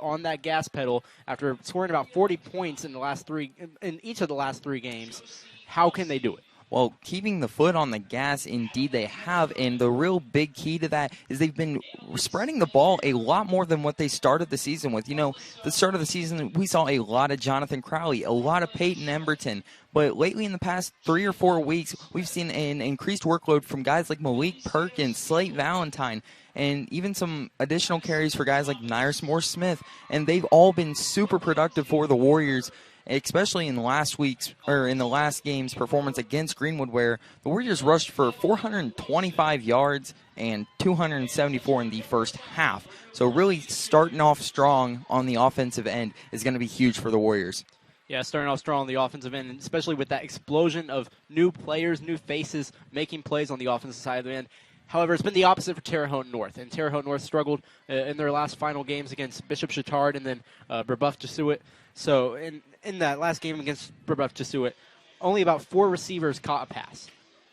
on that gas pedal after scoring about 40 points in each of the last 3 games. How can they do it? Well, keeping the foot on the gas, indeed they have, and the real big key to that is they've been spreading the ball a lot more than what they started the season with. You know, the start of the season, we saw a lot of Jonathan Crowley, a lot of Peyton Emberton, but lately in the past 3 or 4 weeks, we've seen an increased workload from guys like Malik Perkins, Slate Valentine, and even some additional carries for guys like Nyrus Moore-Smith, and they've all been super productive for the Warriors, especially in the last game's performance against Greenwood, where the Warriors rushed for 425 yards and 274 in the first half. So really starting off strong on the offensive end is going to be huge for the Warriors. Yeah, starting off strong on the offensive end, and especially with that explosion of new players, new faces making plays on the offensive side of the end. However, it's been the opposite for Terre Haute North, and Terre Haute North struggled in their last final games against Bishop Chatard and then Brebeuf Jesuit. So in that last game against Brebeuf Jesuit, only about 4 receivers caught a pass.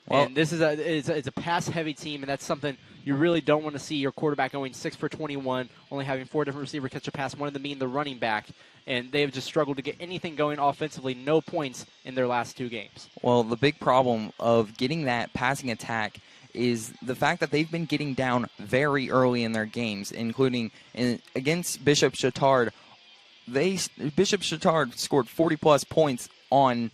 Well, and this is it's a pass-heavy team, and that's something you really don't want to see your quarterback going 6 for 21, only having 4 different receivers catch a pass, one of them being the running back. And they have just struggled to get anything going offensively, no points in their last 2 games. Well, the big problem of getting that passing attack is the fact that they've been getting down very early in their games, including against Bishop Chatard. Bishop Chatard scored 40-plus points on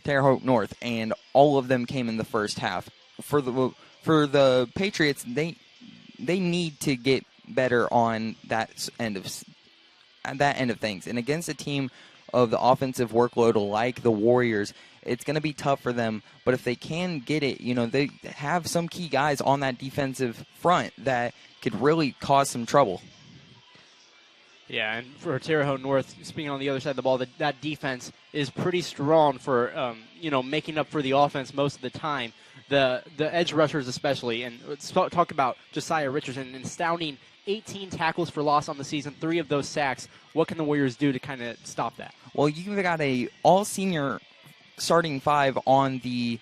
Terre Haute North, and all of them came in the first half. For the Patriots, they need to get better on that end of things. And against a team of the offensive workload like the Warriors, it's going to be tough for them. But if they can get it, you know, they have some key guys on that defensive front that could really cause some trouble. Yeah, and for Terre Haute North, speaking on the other side of the ball, that defense is pretty strong for making up for the offense most of the time. The edge rushers especially, and let's talk about Josiah Richardson, an astounding 18 tackles for loss on the season, 3 of those sacks. What can the Warriors do to kind of stop that? Well, you've got a all-senior starting 5 on the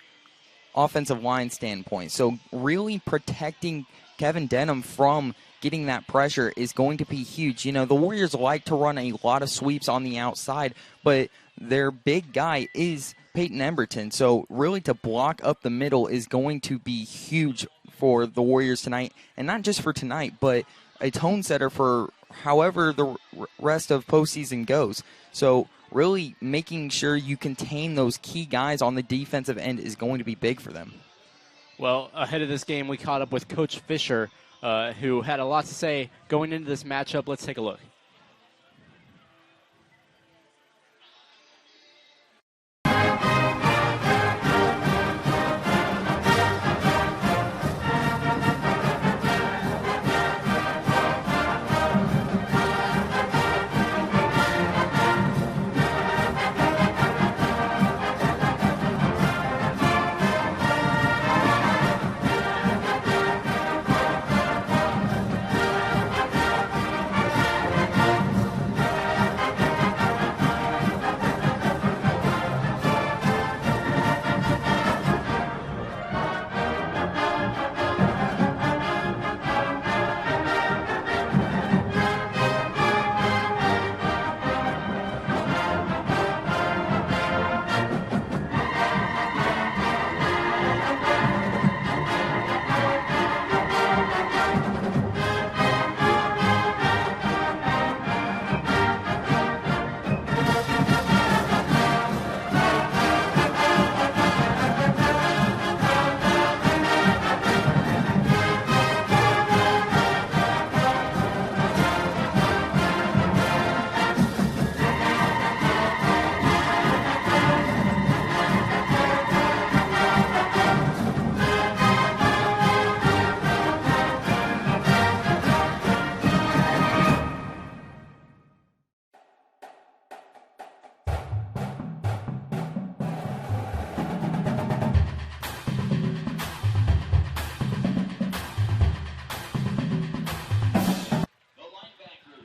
offensive line standpoint, so really protecting Kevin Denham from getting that pressure is going to be huge. You know, the Warriors like to run a lot of sweeps on the outside, but their big guy is Peyton Emberton. So really to block up the middle is going to be huge for the Warriors tonight. And not just for tonight, but a tone setter for however the rest of postseason goes. So really making sure you contain those key guys on the defensive end is going to be big for them. Well, ahead of this game, we caught up with Coach Fisher, who had a lot to say going into this matchup. Let's take a look.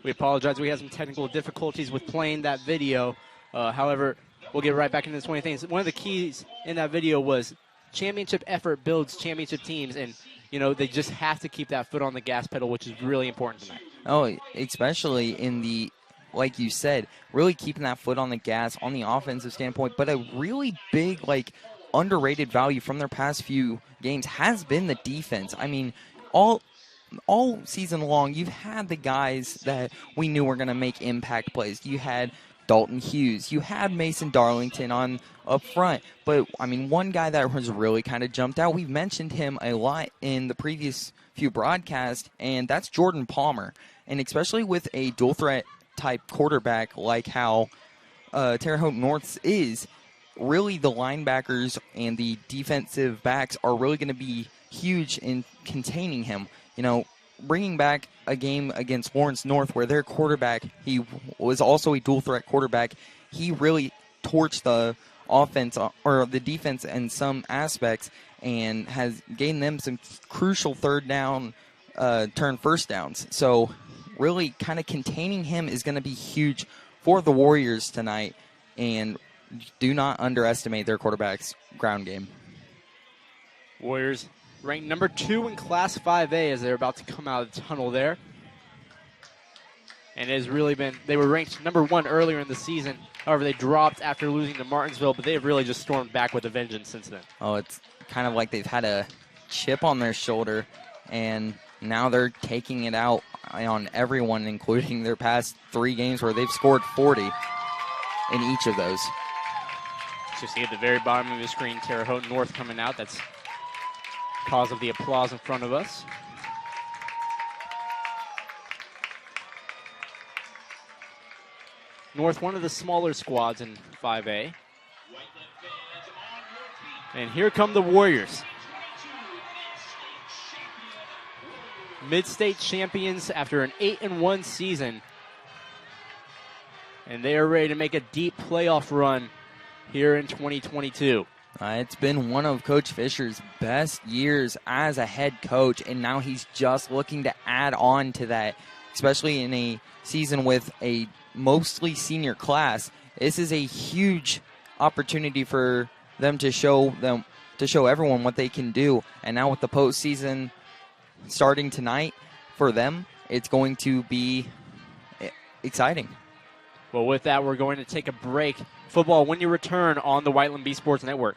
We apologize. We had some technical difficulties with playing that video. However, we'll get right back into the swing of things. One of the keys in that video was championship effort builds championship teams, and they just have to keep that foot on the gas pedal, which is really important tonight. Oh, especially in the like you said, really keeping that foot on the gas on the offensive standpoint. But a really big, underrated value from their past few games has been the defense. I mean, all season long, you've had the guys that we knew were going to make impact plays. You had Dalton Hughes. You had Mason Darlington on up front. But, I mean, one guy that has really kind of jumped out, we've mentioned him a lot in the previous few broadcasts, and that's Jordan Palmer. And especially with a dual threat type quarterback like how Terre Haute North's is, really the linebackers and the defensive backs are really going to be huge in containing him. You know, bringing back a game against Lawrence North where their quarterback, he was also a dual threat quarterback, he really torched the offense or the defense in some aspects and has gained them some crucial third down turn first downs. So really kind of containing him is going to be huge for the Warriors tonight, and do not underestimate their quarterback's ground game. Warriors ranked number 2 in Class 5A as they're about to come out of the tunnel there. And it has really been, they were ranked number 1 earlier in the season. However, they dropped after losing to Martinsville, but they have really just stormed back with a vengeance since then. Oh, it's kind of like they've had a chip on their shoulder, and now they're taking it out on everyone, including their past 3 games where they've scored 40 in each of those. You see at the very bottom of the screen, Terre Haute North coming out. That's cause of the applause in front of us. North, one of the smaller squads in 5A. And here come the Warriors. Mid-state champions after an 8-1 season. And they are ready to make a deep playoff run here in 2022. It's been one of Coach Fisher's best years as a head coach, and now he's just looking to add on to that, especially in a season with a mostly senior class. This is a huge opportunity for them to show everyone what they can do. And now with the postseason starting tonight for them, it's going to be exciting. Well, with that, we're going to take a break. Football, when you return on the Whiteland B Sports Network.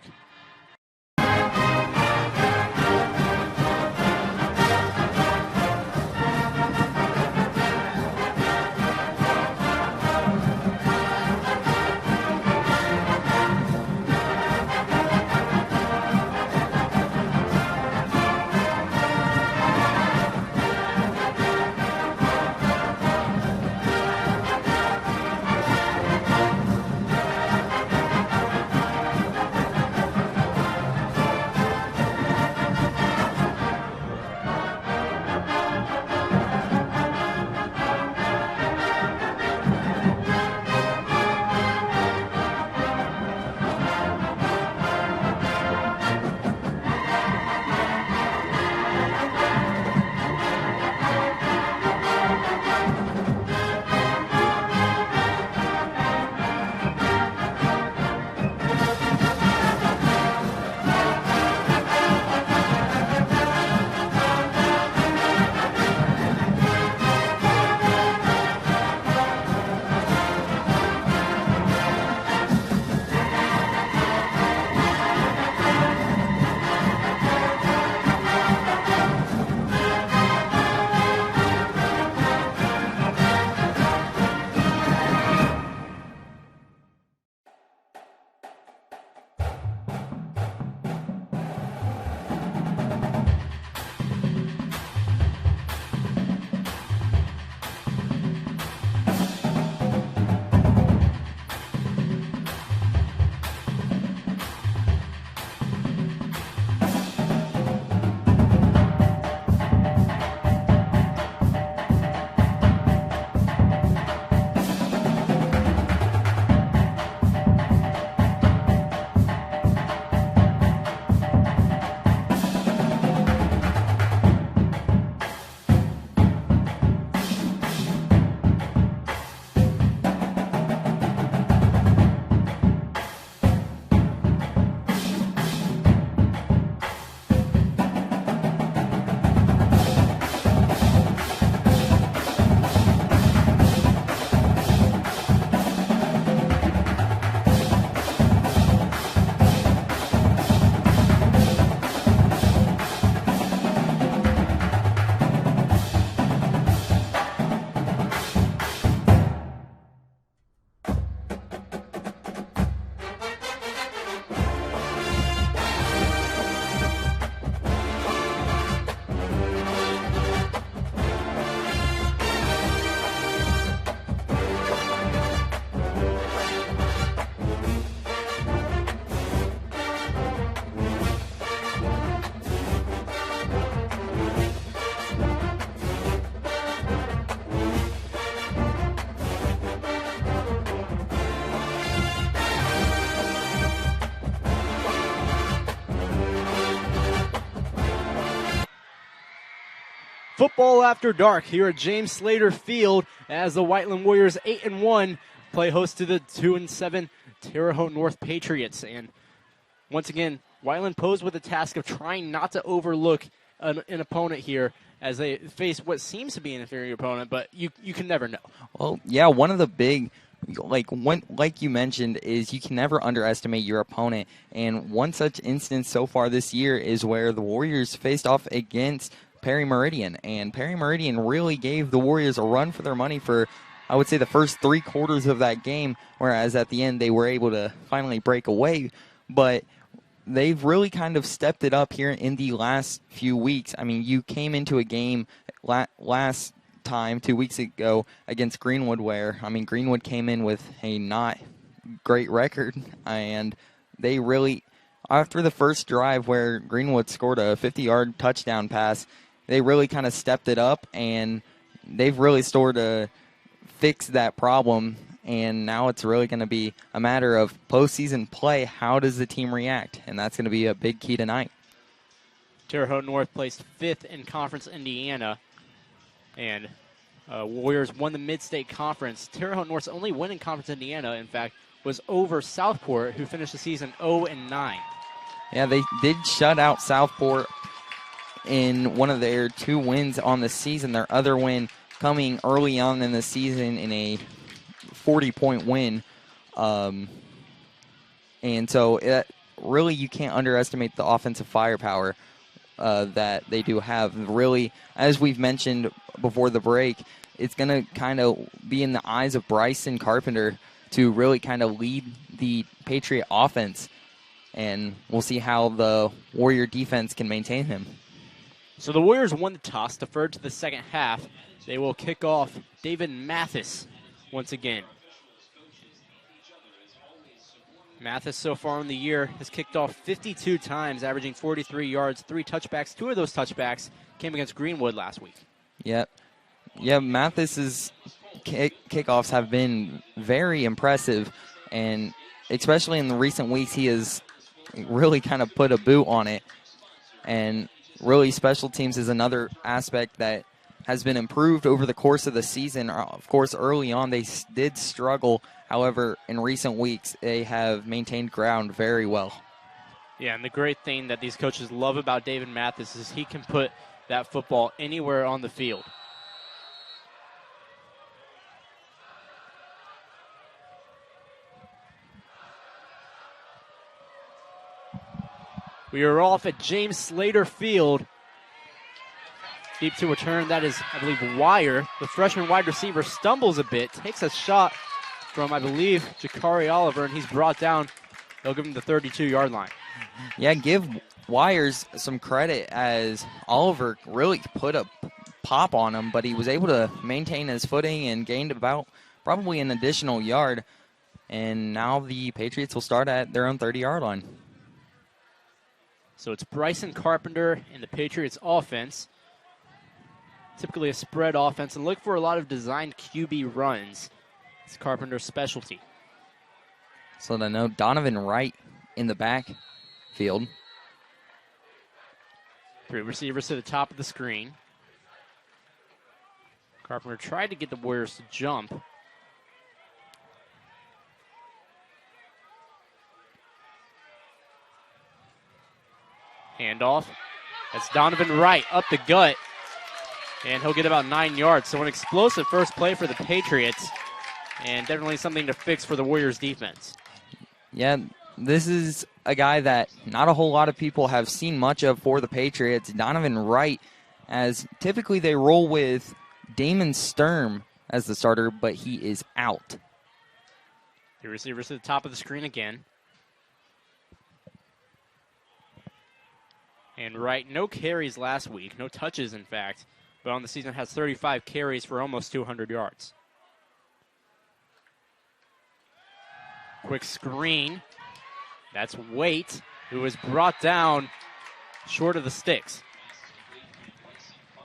Football after dark here at James Slater Field as the Whiteland Warriors 8-1 play host to the 2-7 Terre Haute North Patriots. And once again, Whiteland posed with the task of trying not to overlook an opponent here as they face what seems to be an inferior opponent, but you can never know. Well, yeah, one of the big, like you mentioned, is you can never underestimate your opponent. And one such instance so far this year is where the Warriors faced off against Perry Meridian. And Perry Meridian really gave the Warriors a run for their money for, I would say, the first 3 quarters of that game, whereas at the end they were able to finally break away. But they've really kind of stepped it up here in the last few weeks. I mean, you came into a game last time 2 weeks ago against Greenwood where, I mean, Greenwood came in with a not great record, and they really, after the first drive where Greenwood scored a 50-yard touchdown pass, they really kind of stepped it up, and they've really started to fix that problem. And now it's really going to be a matter of postseason play. How does the team react? And that's going to be a big key tonight. Terre Haute North placed 5th in Conference Indiana, and Warriors won the Mid-State Conference. Terre Haute North's only win in Conference Indiana, in fact, was over Southport, who finished the season 0-9. Yeah, they did shut out Southport in one of their 2 wins on the season. Their other win coming early on in the season in a 40-point win. And so really you can't underestimate the offensive firepower that they do have. Really, as we've mentioned before the break, it's going to kind of be in the eyes of Bryson Carpenter to really kind of lead the Patriot offense. And we'll see how the Warrior defense can maintain him. So the Warriors won the toss, deferred to the second half. They will kick off David Mathis once again. Mathis so far in the year has kicked off 52 times, averaging 43 yards, 3 touchbacks. 2 of those touchbacks came against Greenwood last week. Yep. Yeah, Mathis's kickoffs have been very impressive, and especially in the recent weeks, he has really kind of put a boot on it. And really, special teams is another aspect that has been improved over the course of the season. Of course, early on, they did struggle. However, in recent weeks, they have maintained ground very well. Yeah, and the great thing that these coaches love about David Mathis is he can put that football anywhere on the field. We are off at James Slater Field. Deep to return, that is, I believe, Wire. The freshman wide receiver stumbles a bit, takes a shot from, I believe, Jakari Oliver, and he's brought down. They'll give him the 32-yard line. Yeah, give Wires some credit as Oliver really put a pop on him, but he was able to maintain his footing and gained about probably an additional yard. And now the Patriots will start at their own 30-yard line. So it's Bryson Carpenter in the Patriots offense. Typically a spread offense, and look for a lot of designed QB runs. It's Carpenter's specialty. So to know Donovan Wright in the backfield. 3 receivers to the top of the screen. Carpenter tried to get the Warriors to jump. Handoff. That's Donovan Wright up the gut. And he'll get about 9 yards. So an explosive first play for the Patriots. And definitely something to fix for the Warriors defense. Yeah, this is a guy that not a whole lot of people have seen much of for the Patriots. Donovan Wright, as typically they roll with Damon Sturm as the starter, but he is out. The receivers to the top of the screen again. And Wright, no carries last week, no touches in fact, but on the season has 35 carries for almost 200 yards. Quick screen. That's Waite, who was brought down short of the sticks.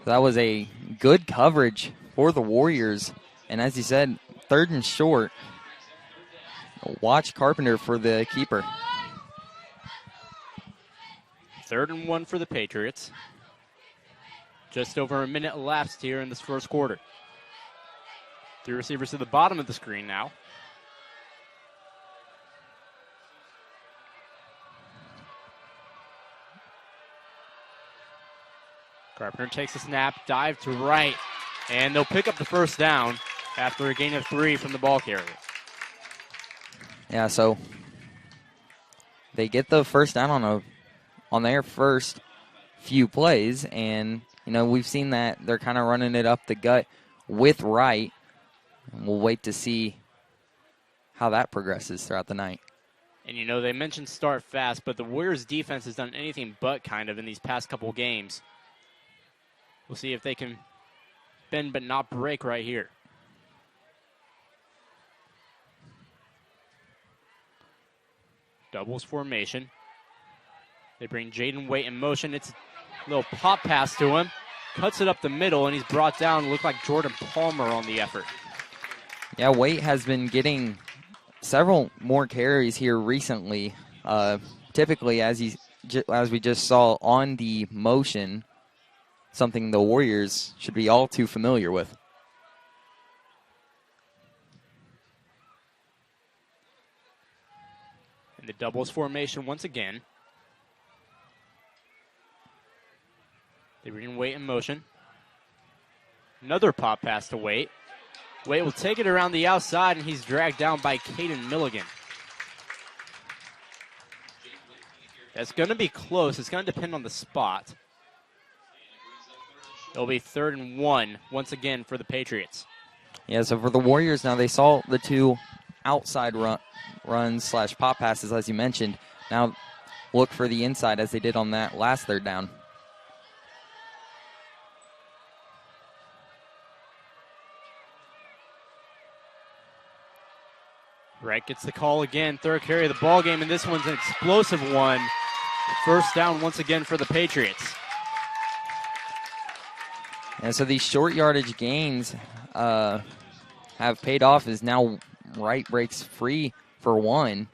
That was a good coverage for the Warriors. And as you said, 3rd and short. Watch Carpenter for the keeper. 3rd and 1 for the Patriots. Just over a minute elapsed here in this first quarter. 3 receivers to the bottom of the screen now. Carpenter takes a snap, dive to right, and they'll pick up the first down after a gain of 3 from the ball carrier. Yeah, so they get the first down on their first few plays, and we've seen that they're kind of running it up the gut with Wright. And we'll wait to see how that progresses throughout the night. And they mentioned start fast, but the Warriors defense has done anything but kind of in these past couple games. We'll see if they can bend but not break right here. Doubles formation. They bring Jaden Waite in motion. It's a little pop pass to him. Cuts it up the middle, and he's brought down. Looked like Jordan Palmer on the effort. Yeah, Waite has been getting several more carries here recently. Typically, as we just saw on the motion, something the Warriors should be all too familiar with. And the doubles formation once again. They bring Waite in motion. Another pop pass to Waite. Waite will take it around the outside, and he's dragged down by Caden Milligan. That's going to be close. It's going to depend on the spot. It'll be 3rd and 1 once again for the Patriots. Yeah, so for the Warriors now, they saw the 2 outside runs / pop passes, as you mentioned. Now look for the inside as they did on that last 3rd down. Wright gets the call again. 3rd carry of the ball game, and this one's an explosive one. First down once again for the Patriots. And so these short yardage gains have paid off as now Wright breaks free for 1.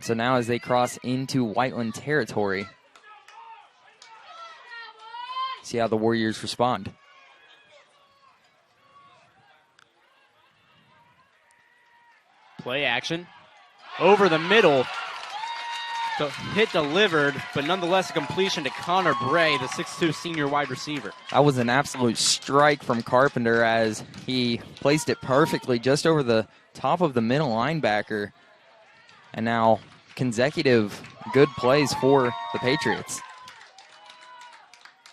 So now as they cross into Whiteland territory, see how the Warriors respond. Play action. Over the middle. The hit delivered, but nonetheless a completion to Connor Bray, the 6'2 senior wide receiver. That was an absolute strike from Carpenter as he placed it perfectly just over the top of the middle linebacker. And now consecutive good plays for the Patriots.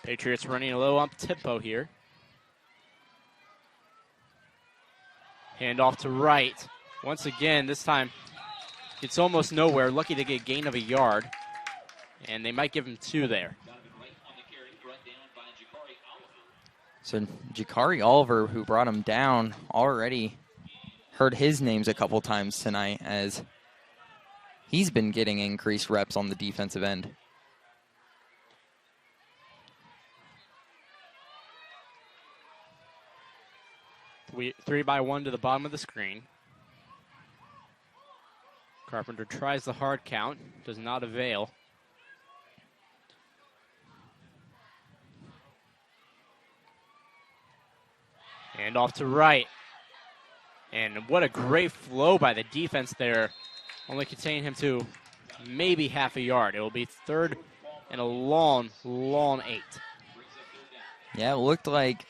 Patriots running a low up tempo here. Hand off to Wright. Once again, this time it's almost nowhere. Lucky to get a gain of a yard. And they might give him 2 there. So Jakari Oliver, who brought him down, already heard his names a couple times tonight as he's been getting increased reps on the defensive end. Three by 1 to the bottom of the screen. Carpenter tries the hard count, does not avail. And off to Wright. And what a great flow by the defense there. Only containing him to maybe half a yard. It will be 3rd and a long 8. Yeah, it looked like...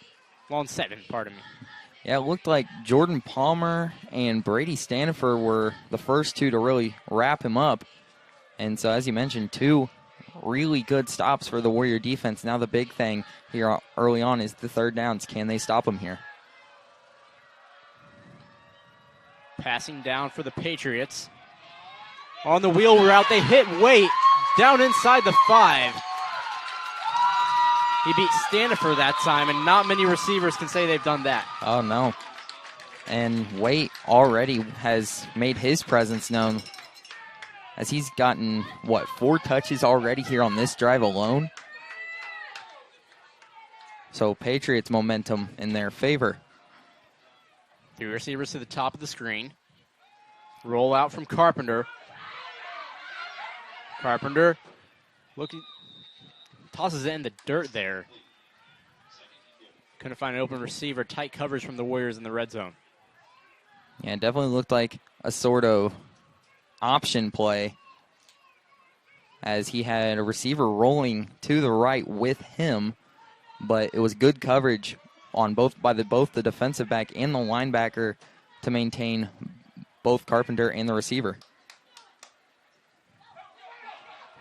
Long 7, pardon me. Yeah, it looked like Jordan Palmer and Brady Stanifer were the first 2 to really wrap him up. And so, as you mentioned, 2 really good stops for the Warrior defense. Now the big thing here early on is the 3rd downs. Can they stop him here? Passing down for the Patriots. On the wheel route, they hit Waite down inside the 5. He beat Stanifer that time, and not many receivers can say they've done that. Oh, no. And Waite already has made his presence known as he's gotten, 4 touches already here on this drive alone. So Patriots momentum in their favor. 3 receivers to the top of the screen. Roll out from Carpenter. Carpenter looking, tosses it in the dirt there. Couldn't find an open receiver. Tight coverage from the Warriors in the red zone. Yeah, it definitely looked like a sort of option play as he had a receiver rolling to the right with him, but it was good coverage on both the defensive back and the linebacker to maintain both Carpenter and the receiver.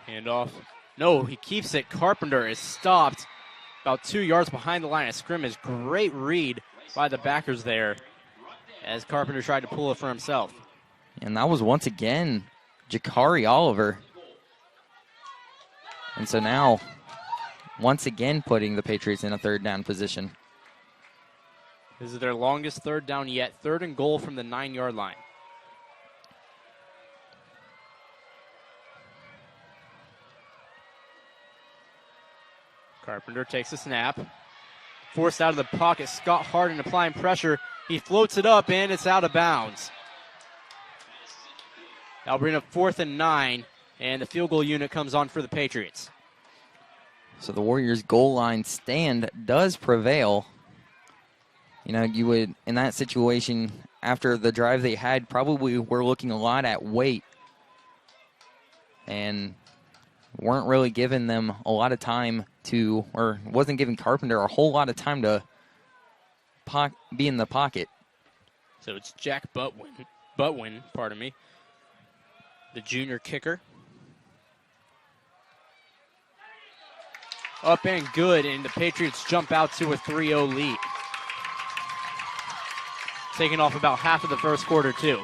Handoff. No, he keeps it. Carpenter is stopped about 2 yards behind the line of scrimmage. Great read by the backers there as Carpenter tried to pull it for himself. And that was once again Jakari Oliver. And so now, once again, putting the Patriots in a third down position. This is their longest third down yet. 3rd and goal from the 9-yard line. Carpenter takes a snap. Forced out of the pocket. Scott Harden applying pressure. He floats it up, and it's out of bounds. That'll bring up 4th and 9, and the field goal unit comes on for the Patriots. So the Warriors' goal line stand does prevail. You know, you would, in that situation, after the drive they had, probably were looking a lot at weight and weren't really giving them a lot of time to, or wasn't giving Carpenter a whole lot of time to be in the pocket. So it's Jack Butwin, the junior kicker. Up and good, and the Patriots jump out to a 3-0 lead. Taking off about half of the first quarter, too.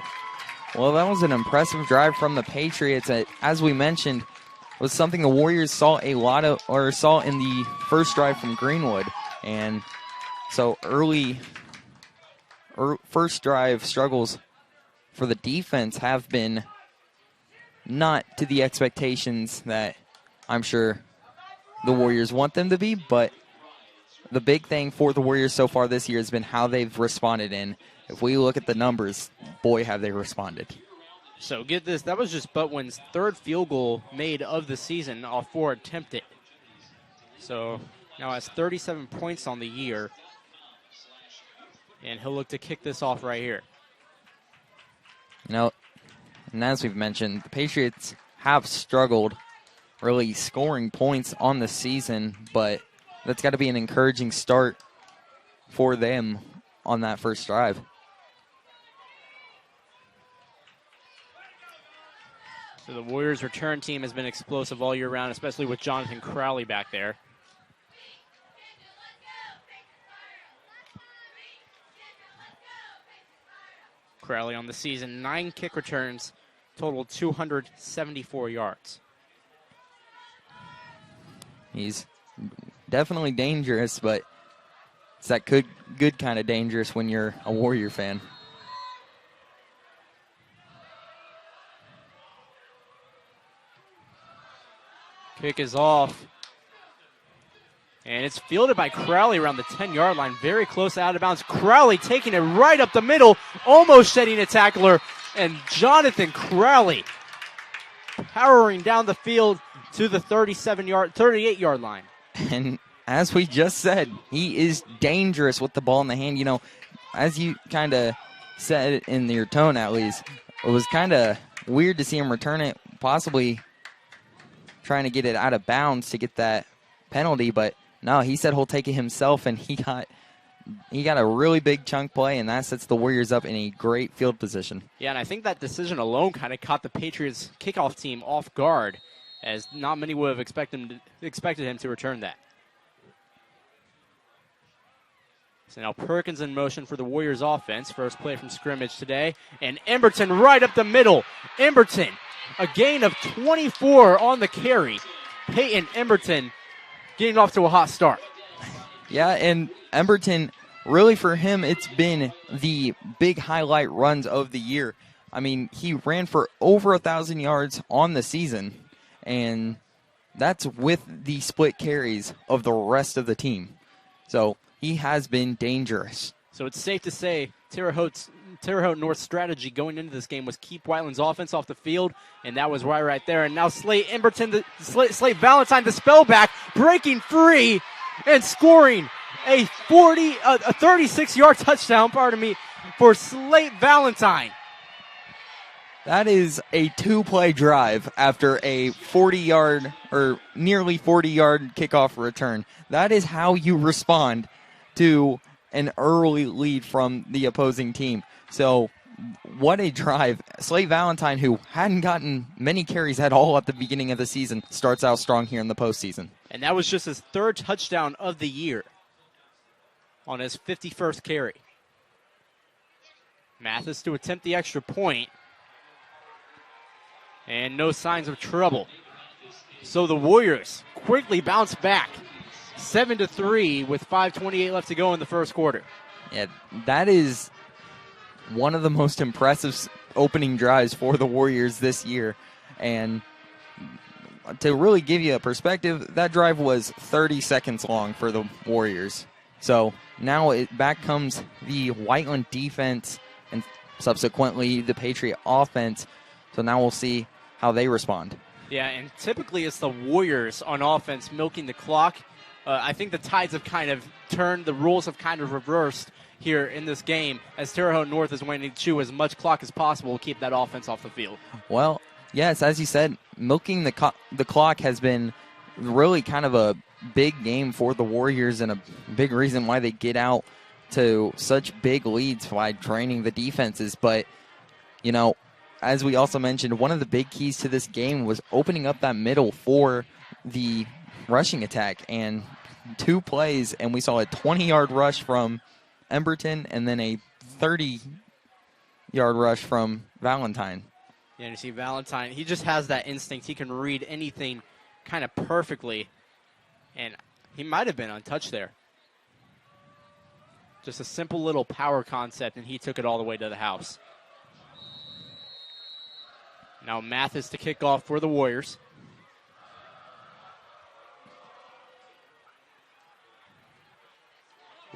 Well, that was an impressive drive from the Patriots. As we mentioned, was something the Warriors saw in the first drive from Greenwood. And so first drive struggles for the defense have been not to the expectations that I'm sure the Warriors want them to be, but the big thing for the Warriors so far this year has been how they've responded. And if we look at the numbers, boy, have they responded. So get this, that was just Butwin's 3rd field goal made of the season off 4 attempted. So now has 37 points on the year. And he'll look to kick this off right here. You know, and as we've mentioned, the Patriots have struggled really scoring points on the season, but that's got to be an encouraging start for them on that first drive. So the Warriors' return team has been explosive all year round, especially with Jonathan Crowley back there. Crowley on the season, 9 kick returns, total 274 yards. He's definitely dangerous, but it's that good kind of dangerous when you're a Warrior fan. Kick is off. And it's fielded by Crowley around the 10-yard line, very close out of bounds. Crowley taking it right up the middle, almost shedding a tackler. And Jonathan Crowley powering down the field to the 38-yard line. And as we just said, he is dangerous with the ball in the hand. You know, as you kind of said it in your tone at least, it was kind of weird to see him return it, possibly trying to get it out of bounds to get that penalty, but no, he said he'll take it himself, and he got a really big chunk play, and that sets the Warriors up in a great field position. Yeah, and I think that decision alone kind of caught the Patriots kickoff team off guard, as not many would have expected him to return that. So now Perkins in motion for the Warriors offense. First play from scrimmage today. And Emberton right up the middle. Emberton, a gain of 24 on the carry. Peyton Emberton getting off to a hot start. Yeah, and Emberton, really for him, it's been the big highlight runs of the year. I mean, he ran for over 1,000 yards on the season, and that's with the split carries of the rest of the team. So he has been dangerous. So it's safe to say Terre Haute's Terre Haute North's strategy going into this game was keep Whiteland's offense off the field, and that was right there. And now Slate Slate Valentine, the spellback, breaking free and scoring a 36-yard touchdown, for Slate Valentine. That is a 2-play drive after a 40-yard or nearly 40-yard kickoff return. That is how you respond to an early lead from the opposing team. So what a drive. Slate Valentine, who hadn't gotten many carries at all at the beginning of the season, starts out strong here in the postseason. And that was just his 3rd touchdown of the year on his 51st carry. Mathis to attempt the extra point. And no signs of trouble. So the Warriors quickly bounce back. 7-3 with 5:28 left to go in the first quarter. Yeah, that is one of the most impressive opening drives for the Warriors this year. And to really give you a perspective, that drive was 30 seconds long for the Warriors. So now back comes the Whiteland defense and subsequently the Patriot offense. So now we'll see how they respond. Yeah, and typically it's the Warriors on offense milking the clock. I think the tides have kind of turned, the rules have kind of reversed here in this game as Terre Haute North is wanting to chew as much clock as possible to keep that offense off the field. Well, yes, as you said, milking the clock has been really kind of a big game for the Warriors and a big reason why they get out to such big leads by draining the defenses. But, you know, as we also mentioned, one of the big keys to this game was opening up that middle for the rushing attack. And 2 plays, and we saw a 20-yard rush from Emberton and then a 30-yard rush from Valentine. Yeah, and you see Valentine, he just has that instinct. He can read anything kind of perfectly. And he might have been untouched there. Just a simple little power concept, and he took it all the way to the house. Now Mathis to kick off for the Warriors.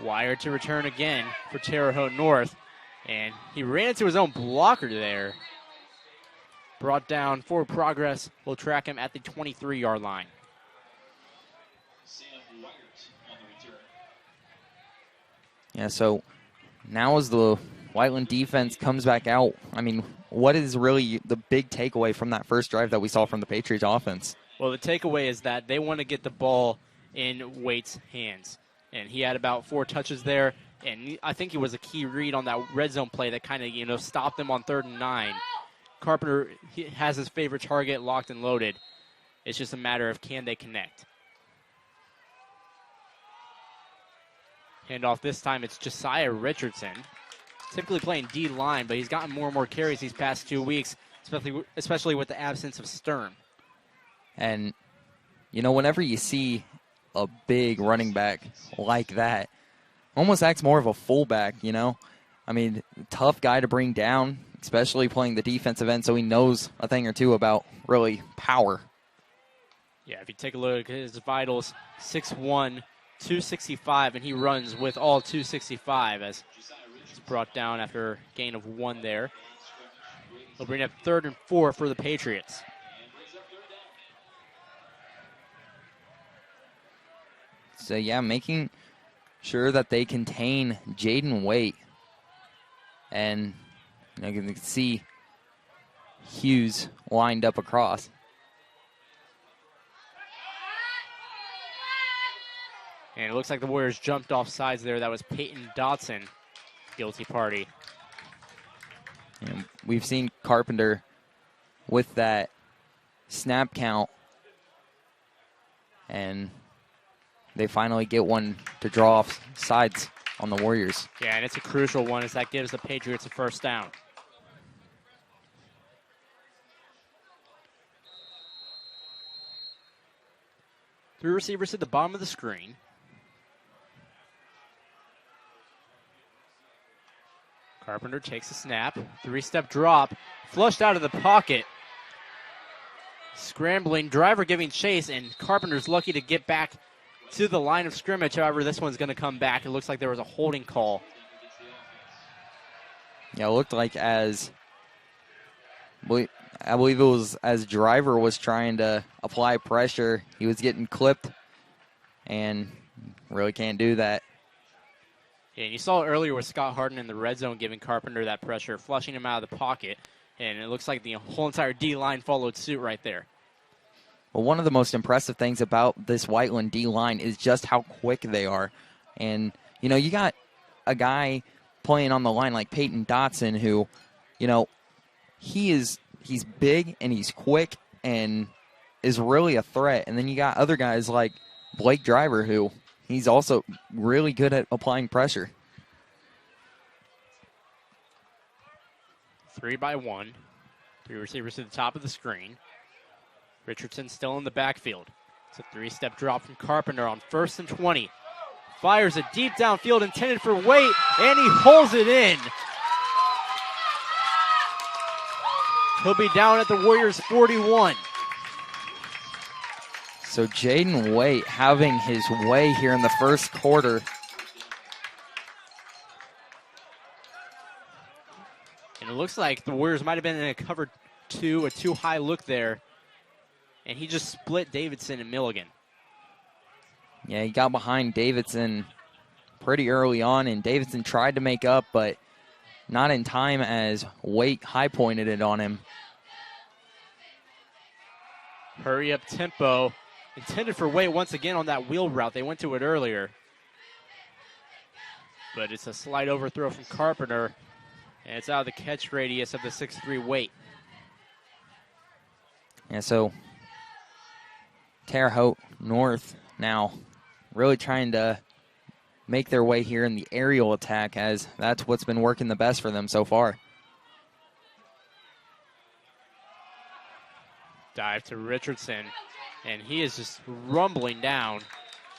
Wire to return again for Terre Haute North. And he ran into his own blocker there. Brought down forward progress. We'll track him at the 23-yard line. Yeah, so now as the Whiteland defense comes back out, I mean, what is really the big takeaway from that first drive that we saw from the Patriots offense? Well, the takeaway is that they want to get the ball in Waite's hands. And he had about 4 touches there. And I think he was a key read on that red zone play that kind of, stopped them on 3rd and 9. Carpenter has his favorite target locked and loaded. It's just a matter of can they connect. Handoff this time, it's Josiah Richardson. Typically playing D-line, but he's gotten more and more carries these past 2 weeks, especially with the absence of Sturm. And, whenever you see a big running back like that, almost acts more of a fullback, I mean, tough guy to bring down, especially playing the defensive end, so he knows a thing or two about really power. Yeah, if you take a look at his vitals, 6'1", 265, and he runs with all 265 as he's brought down after a gain of 1 there. He'll bring up 3rd and 4 for the Patriots. So, yeah, making sure that they contain Jaden Waite. And you can see Hughes lined up across. And it looks like the Warriors jumped off sides there. That was Peyton Dotson, guilty party. And we've seen Carpenter with that snap count. And they finally get one to draw off sides on the Warriors. Yeah, and it's a crucial one as that gives the Patriots a first down. Three receivers at the bottom of the screen. Carpenter takes a snap, 3-step drop, flushed out of the pocket. Scrambling, driver giving chase, and Carpenter's lucky to get back to the line of scrimmage. However, this one's going to come back. It looks like there was a holding call. Yeah, it looked like I believe it was as Driver was trying to apply pressure, he was getting clipped and really can't do that. Yeah, and you saw it earlier with Scott Harden in the red zone giving Carpenter that pressure, flushing him out of the pocket, and it looks like the whole entire D-line followed suit right there. Well, one of the most impressive things about this Whiteland D-line is just how quick they are. And, you got a guy playing on the line like Peyton Dotson who, he's big and he's quick and is really a threat. And then you got other guys like Blake Driver who he's also really good at applying pressure. 3-by-1. 3 receivers to the top of the screen. Richardson still in the backfield. It's a 3-step drop from Carpenter on 1st and 20. Fires a deep downfield intended for Waite, and he holds it in. He'll be down at the Warriors' 41. So Jaden Waite having his way here in the first quarter. And it looks like the Warriors might have been in a cover 2, a too-high look there. And he just split Davidson and Milligan. Yeah, he got behind Davidson pretty early on, and Davidson tried to make up, but not in time as Waite high-pointed it on him. Hurry up tempo. Intended for Waite once again on that wheel route. They went to it earlier. But it's a slight overthrow from Carpenter. And it's out of the catch radius of the 6'3" Waite. Yeah, so Terre Haute North now really trying to make their way here in the aerial attack, as that's what's been working the best for them so far. Dive to Richardson, and he is just rumbling down.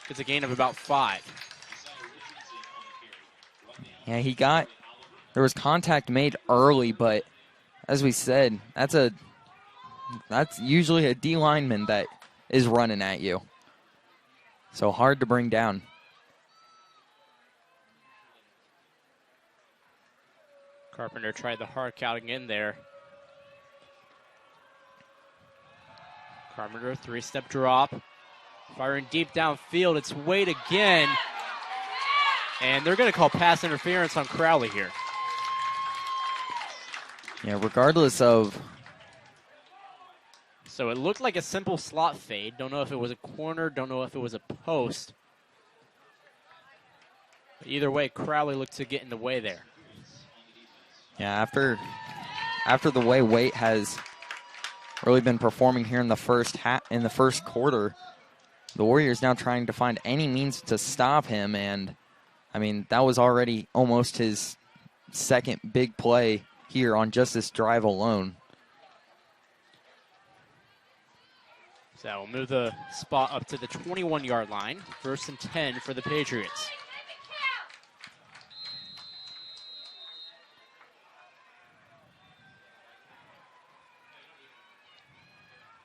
It's a gain of about 5. Yeah, there was contact made early, but as we said, that's usually a D lineman that is running at you. So hard to bring down. Carpenter tried the hard count again there. Carpenter, 3-step drop. Firing deep downfield. It's Waite again. And they're going to call pass interference on Crowley here. Yeah, regardless of... So it looked like a simple slot fade. Don't know if it was a corner. Don't know if it was a post. But either way, Crowley looked to get in the way there. Yeah, after the way Waite has really been performing here in the first quarter, the Warriors now trying to find any means to stop him, and I mean that was already almost his second big play here on just this drive alone. So we'll move the spot up to the 21-yard line. 1st and 10 for the Patriots.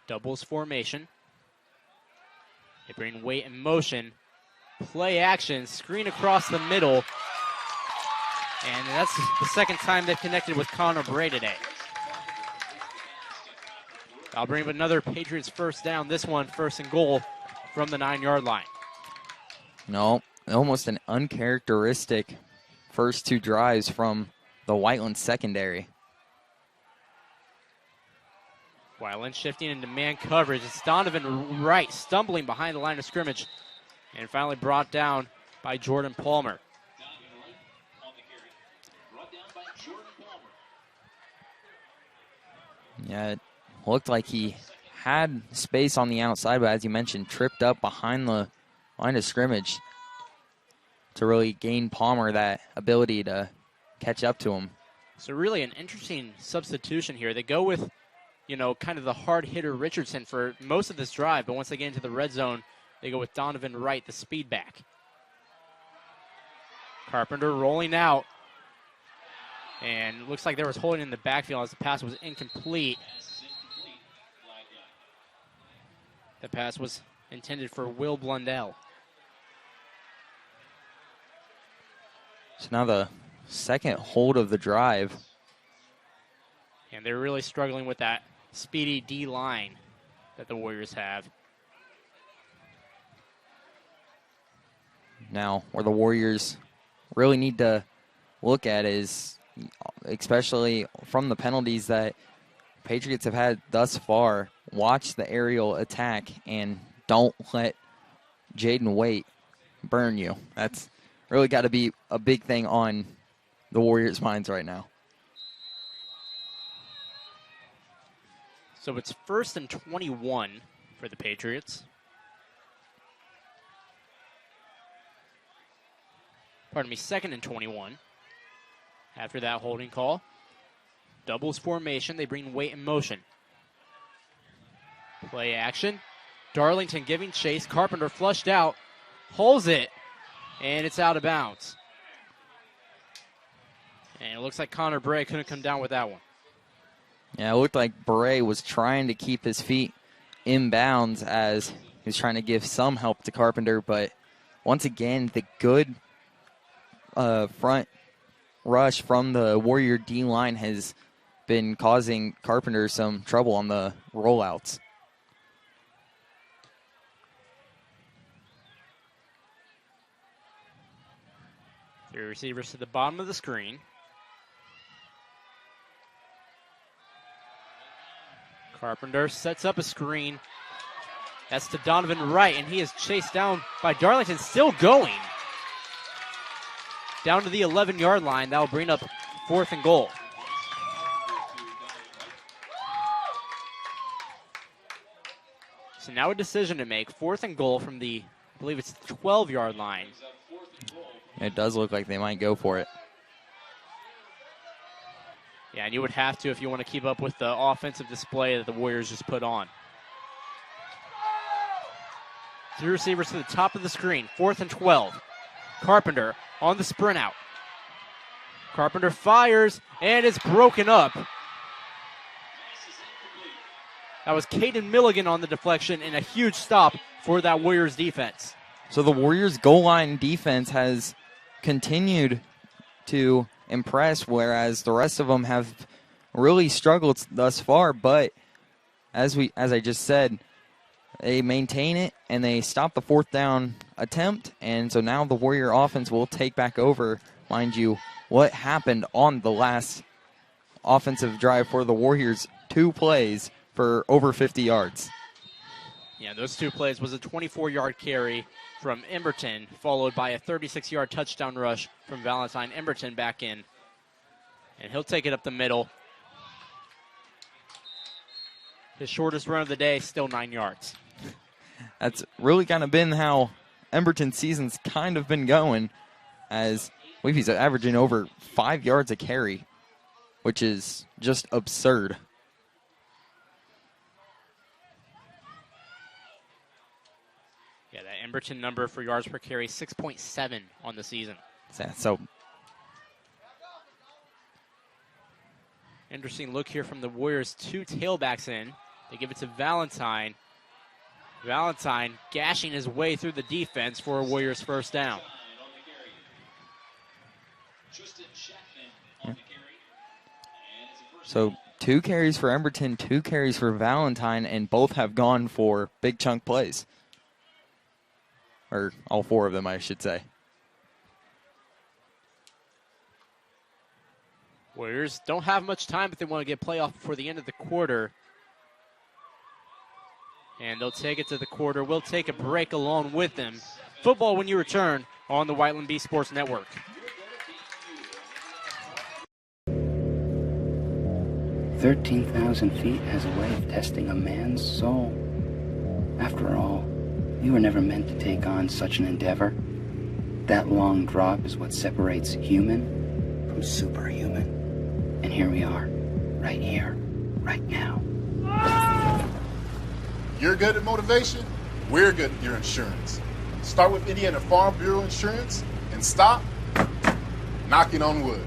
Doubles formation. They bring Waite in motion. Play action, screen across the middle. And that's the second time they've connected with Connor Bray today. I'll bring up another Patriots first down. This one, 1st and goal from the 9-yard line. No, almost an uncharacteristic first 2 drives from the Whiteland secondary. Whiteland shifting into man coverage. It's Donovan Wright stumbling behind the line of scrimmage and finally brought down by Jordan Palmer. Yeah, it looked like he had space on the outside, but as you mentioned, tripped up behind the line of scrimmage to really gain Palmer that ability to catch up to him. So really an interesting substitution here. They go with, kind of the hard hitter Richardson for most of this drive, but once they get into the red zone, they go with Donovan Wright, the speed back. Carpenter rolling out. And looks like there was holding in the backfield as the pass was incomplete. The pass was intended for Will Blundell. So now the second hold of the drive And they're really struggling with that speedy D-line that the Warriors have. Now, where the Warriors really need to look at is, especially from the penalties that Patriots have had thus far, watch the aerial attack and don't let Jaden Waite burn you. That's really got to be a big thing on the Warriors' minds right now. So it's 1st and 21 for the Patriots. Pardon me, 2nd and 21. After that holding call. Doubles formation, they bring Waite in motion. Play action. Darlington giving chase. Carpenter flushed out. Holds it. And it's out of bounds. And it looks like Connor Bray couldn't come down with that one. Yeah, it looked like Bray was trying to keep his feet in bounds as he was trying to give some help to Carpenter. But once again, the good front rush from the Warrior D-line has been causing Carpenter some trouble on the rollouts. Three receivers to the bottom of the screen. Carpenter sets up a screen. That's to Donovan Wright, and he is chased down by Darlington, still going. Down to the 11-yard line. That will bring up 4th and goal. So now a decision to make. 4th and goal from the, I believe it's the 12-yard line. It does look like they might go for it. Yeah, and you would have to if you want to keep up with the offensive display that the Warriors just put on. 3 receivers to the top of the screen. 4th and 12. Carpenter on the sprint out. Carpenter fires, and it's broken up. That was Caden Milligan on the deflection, and a huge stop for that Warriors defense. So the Warriors goal line defense has continued to impress, whereas the rest of them have really struggled thus far. But as I just said, they maintain it and they stop the 4th down attempt, and so now the Warrior offense will take back over. Mind you, what happened on the last offensive drive for the Warriors? 2 plays for over 50 yards. Yeah, those 2 plays was a 24-yard carry from Emberton, followed by a 36-yard touchdown rush from Valentine. Emberton back in, and he'll take it up the middle. His shortest run of the day, still 9 yards. That's really kind of been how Emberton's season's kind of been going, as I believe he's averaging over 5 yards a carry, which is just absurd. Yeah, that Emberton number for yards per carry, 6.7 on the season. So interesting look here from the Warriors. 2 tailbacks in. They give it to Valentine. Valentine gashing his way through the defense for a Warriors 1st down. Yeah. So 2 carries for Emberton, 2 carries for Valentine, and both have gone for big chunk plays. Or all 4 of them, I should say. Warriors don't have much time, but they want to get playoff before the end of the quarter. And they'll take it to the quarter. We'll take a break along with them. Football when you return on the Whiteland B Sports Network. "13,000 feet has a way of testing a man's soul. After all, you were never meant to take on such an endeavor. That long drop is what separates human from superhuman. And here we are, right here, right now." You're good at motivation, we're good at your insurance. Start with Indiana Farm Bureau Insurance and stop knocking on wood.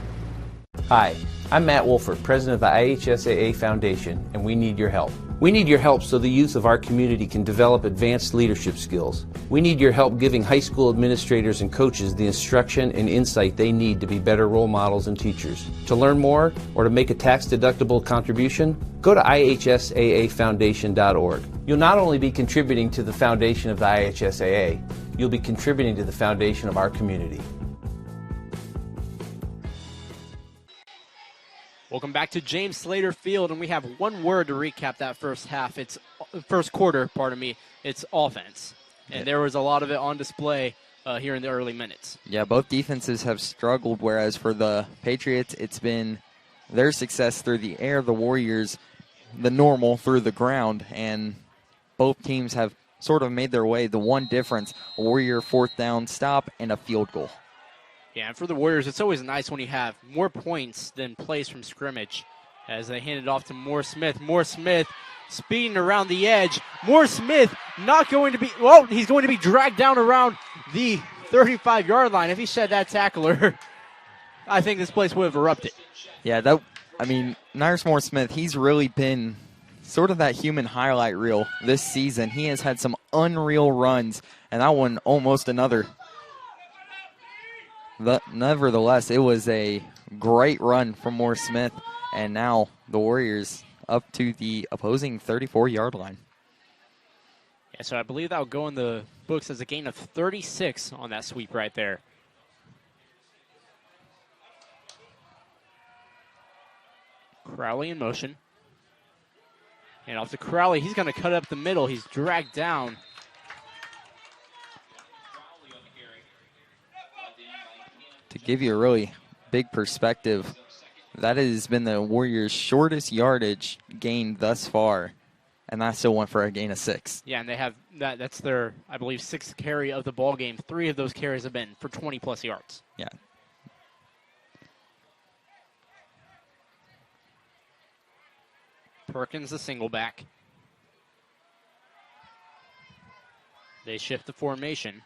Hi, I'm Matt Wolford, president of the IHSAA Foundation, and we need your help. We need your help so the youth of our community can develop advanced leadership skills. We need your help giving high school administrators and coaches the instruction and insight they need to be better role models and teachers. To learn more or to make a tax-deductible contribution, go to IHSAAfoundation.org. You'll not only be contributing to the foundation of the IHSAA, you'll be contributing to the foundation of our community. Welcome back to James Slater Field, and we have one word to recap that first half. It's first quarter, pardon me. It's offense, and there was a lot of it on display here in the early minutes. Yeah, both defenses have struggled, whereas for the Patriots, it's been their success through the air, the Warriors, the normal through the ground, and both teams have sort of made their way. The one difference, a Warrior fourth down stop and a field goal. Yeah, and for the Warriors, it's always nice when you have more points than plays from scrimmage as they hand it off to Moore Smith. Moore Smith speeding around the edge. Moore Smith not going to be, well, he's going to be dragged down around the 35-yard line. If he shed that tackler, I think this place would have erupted. Yeah, Nyrus Moore Smith, he's really been sort of that human highlight reel this season. He has had some unreal runs, and that one almost another. Nevertheless, it was a great run from Moore Smith, and now the Warriors up to the opposing 34-yard line. Yeah, so I believe that will go in the books as a gain of 36 on that sweep right there. Crowley in motion. And off to Crowley. He's going to cut up the middle. He's dragged down. To give you a really big perspective, that has been the Warriors' shortest yardage gain thus far, and that still went for a gain of 6. Yeah, and they have that's their, I believe, 6th carry of the ball game. 3 of those carries have been for 20-plus yards. Yeah. Perkins, the single back. They shift the formation.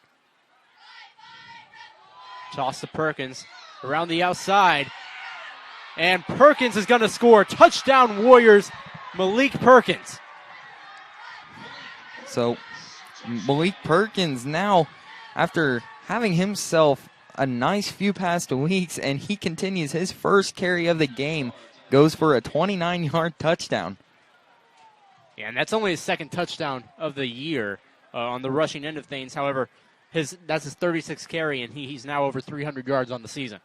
Toss to Perkins around the outside. And Perkins is going to score. Touchdown Warriors, Malik Perkins. So Malik Perkins now, after having himself a nice few past weeks, and he continues his first carry of the game, goes for a 29-yard touchdown. Yeah, and that's only his 2nd touchdown of the year on the rushing end of things. However, that's his 36th carry, and he's now over 300 yards on the season.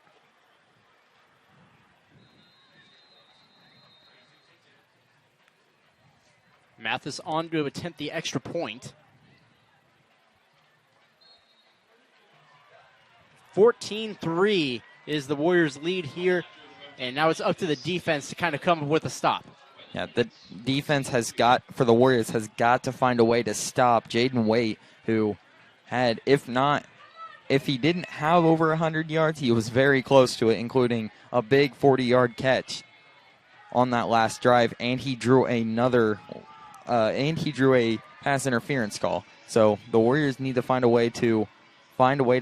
Mathis on to attempt the extra point. 14-3 is the Warriors' lead here, and now it's up to the defense to kind of come up with a stop. Yeah, the defense for the Warriors has got to find a way to stop Jaden Waite, who had, if he didn't have over 100 yards, he was very close to it, including a big 40-yard catch on that last drive, and he drew a pass interference call. So the Warriors need to find a way to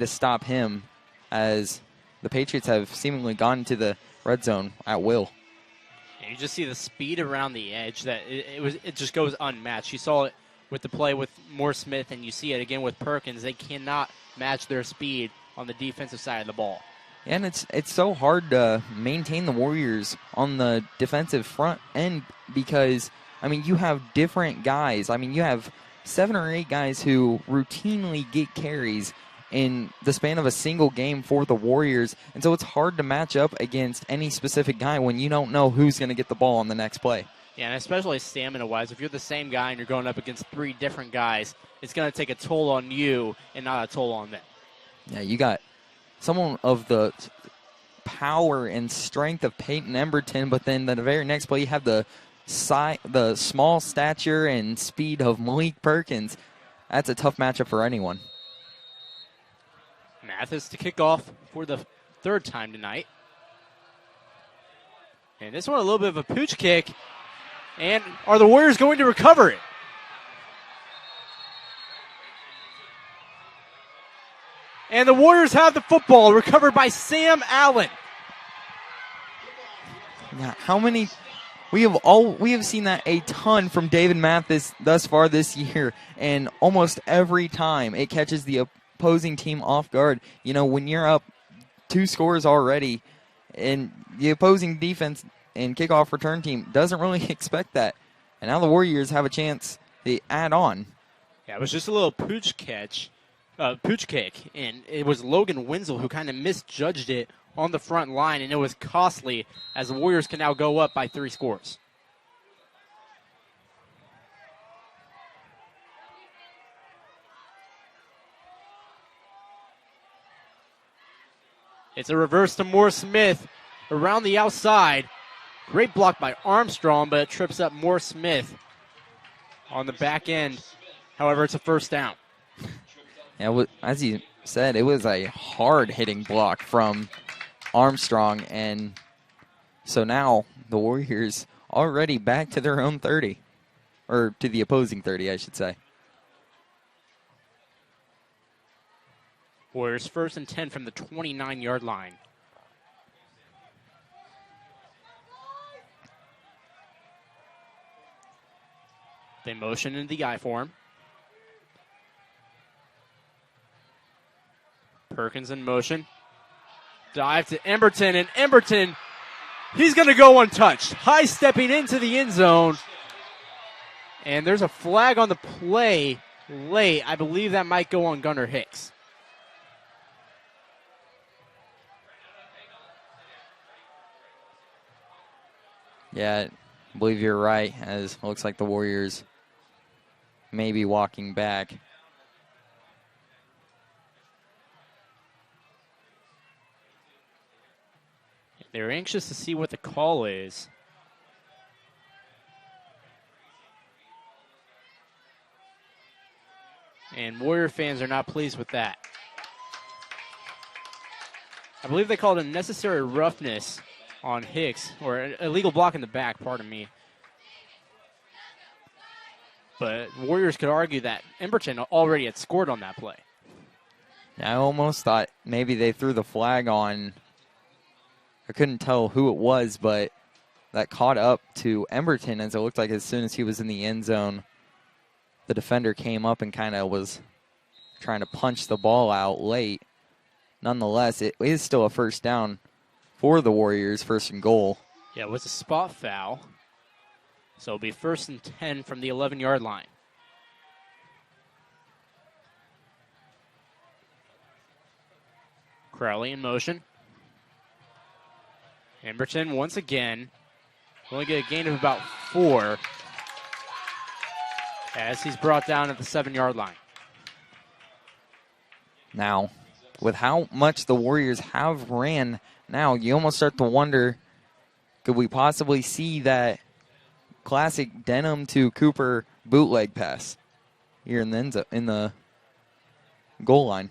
stop him, as the Patriots have seemingly gone into the red zone at will. And you just see the speed around the edge that it just goes unmatched. You saw it with the play with Moore Smith, and you see it again with Perkins. They cannot match their speed on the defensive side of the ball. And it's so hard to maintain the Warriors on the defensive front end because, you have different guys. You have 7 or 8 guys who routinely get carries in the span of a single game for the Warriors. And so it's hard to match up against any specific guy when you don't know who's going to get the ball on the next play. Yeah, and especially stamina-wise, if you're the same guy and you're going up against 3 different guys, it's going to take a toll on you and not a toll on them. Yeah, you got someone of the power and strength of Peyton Emberton, but then the very next play you have the small stature and speed of Malik Perkins. That's a tough matchup for anyone. Mathis to kick off for the 3rd time tonight. And this one a little bit of a pooch kick. And are the Warriors going to recover it? And the Warriors have the football, recovered by Sam Allen. Yeah, how many We have seen that a ton from David Mathis thus far this year, and almost every time it catches the opposing team off guard. You know, when you're up 2 scores already, and the opposing defense and kickoff return team doesn't really expect that, and now the Warriors have a chance to add on. Yeah, it was just a little pooch kick, and it was Logan Wenzel who kind of misjudged it on the front line, and it was costly as the Warriors can now go up by 3 scores. It's a reverse to Moore Smith around the outside. Great block by Armstrong, but it trips up Moore Smith on the back end. However, it's a first down. Yeah, as you said, it was a hard-hitting block from Armstrong, and so now the Warriors already back to their own 30, or to the opposing 30, I should say. Warriors 1st and 10 from the 29-yard line. They motion into the I form. Perkins in motion. Dive to Emberton, and Emberton, he's going to go untouched. High stepping into the end zone. And there's a flag on the play late. I believe that might go on Gunnar Hicks. Yeah, I believe you're right, as it looks like the Warriors may be walking back. They're anxious to see what the call is. And Warrior fans are not pleased with that. I believe they called it unnecessary roughness on Hicks, or an illegal block in the back, pardon me. But Warriors could argue that Emberton already had scored on that play. I almost thought maybe they threw the flag on. I couldn't tell who it was, but that caught up to Emberton, as it looked like as soon as he was in the end zone, the defender came up and kind of was trying to punch the ball out late. Nonetheless, it is still a first down for the Warriors, 1st and goal. Yeah, it was a spot foul. So it'll be 1st and 10 from the 11-yard line. Crowley in motion. Emberton once again only get a gain of about 4 as he's brought down at the 7-yard line. Now, with how much the Warriors have ran now, you almost start to wonder, could we possibly see that classic Denham to Cooper bootleg pass here in the goal line?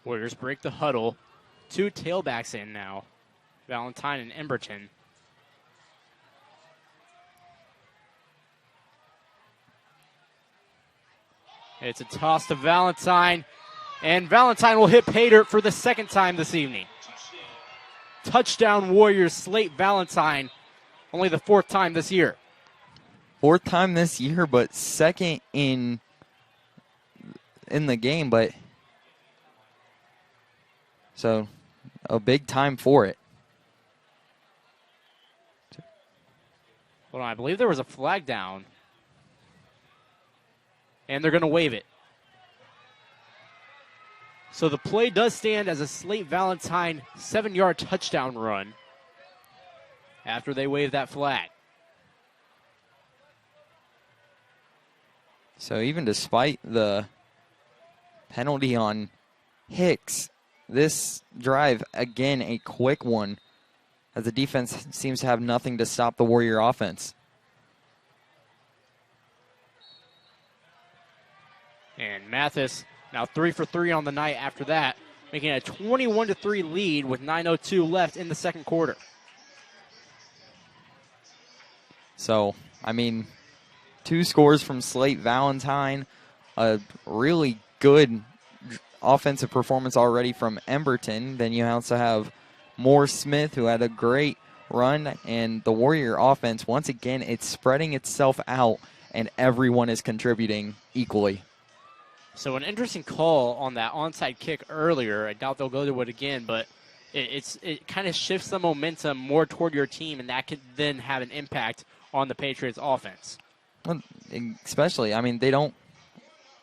Warriors break the huddle. 2 tailbacks in now. Valentine and Emberton. It's a toss to Valentine. And Valentine will hit pay dirt for the 2nd time this evening. Touchdown Warriors, Slate Valentine. Only the 4th time this year. 4th time this year, but 2nd in the game, but so a big time for it. Hold on, I believe there was a flag down. And they're going to waive it. So the play does stand as a Slate Valentine 7-yard touchdown run after they waive that flag. So even despite the penalty on Hicks, this drive, again, a quick one, as the defense seems to have nothing to stop the Warrior offense. And Mathis now 3 for 3 on the night after that, making a 21-3 lead with 9:02 left in the 2nd quarter. So, I mean, 2 scores from Slate Valentine, a really good offensive performance already from Emberton. Then you also have Morris Smith, who had a great run, and the Warrior offense, once again, it's spreading itself out, and everyone is contributing equally. So an interesting call on that onside kick earlier. I doubt they'll go to it again, but it kind of shifts the momentum more toward your team, and that could then have an impact on the Patriots' offense. Well, especially, I mean, they don't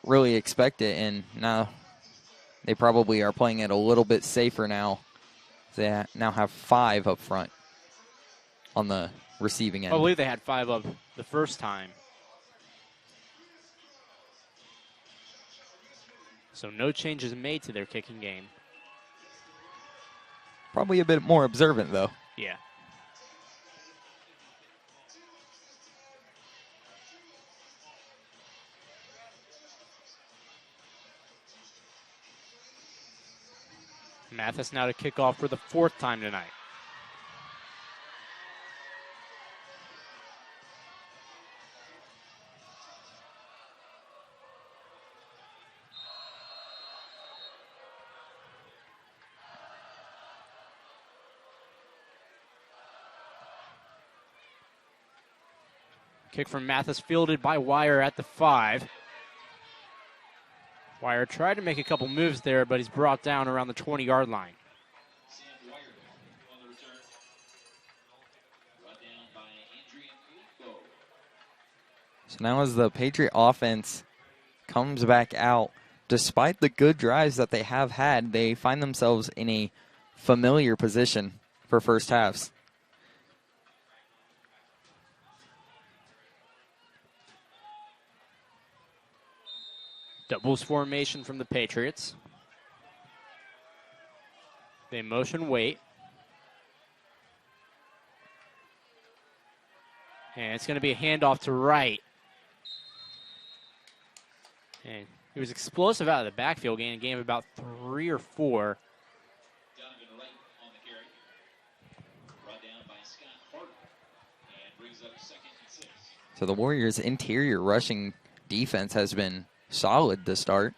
really expect it, and now they probably are playing it a little bit safer now. They now have 5 up front on the receiving end. I believe they had 5 up the first time. So no changes made to their kicking game. Probably a bit more observant, though. Yeah. Mathis now to kick off for the 4th time tonight. Kick from Mathis fielded by Wire at the 5. Wire tried to make a couple moves there, but he's brought down around the 20-yard line. So now as the Patriot offense comes back out, despite the good drives that they have had, they find themselves in a familiar position for first halves. Doubles formation from the Patriots. They motion wait. And it's going to be a handoff to Wright. And he was explosive out of the backfield, gaining a gain of about 3 or 4. So the Warriors' interior rushing defense has been solid to start.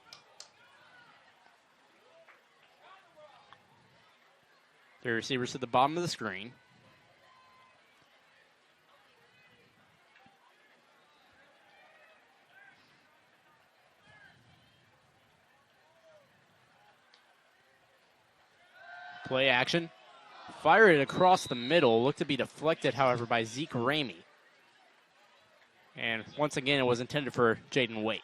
The receivers to the bottom of the screen. Play action. Fire it across the middle. Looked to be deflected, however, by Zeke Ramey. And once again, it was intended for Jaden Waite.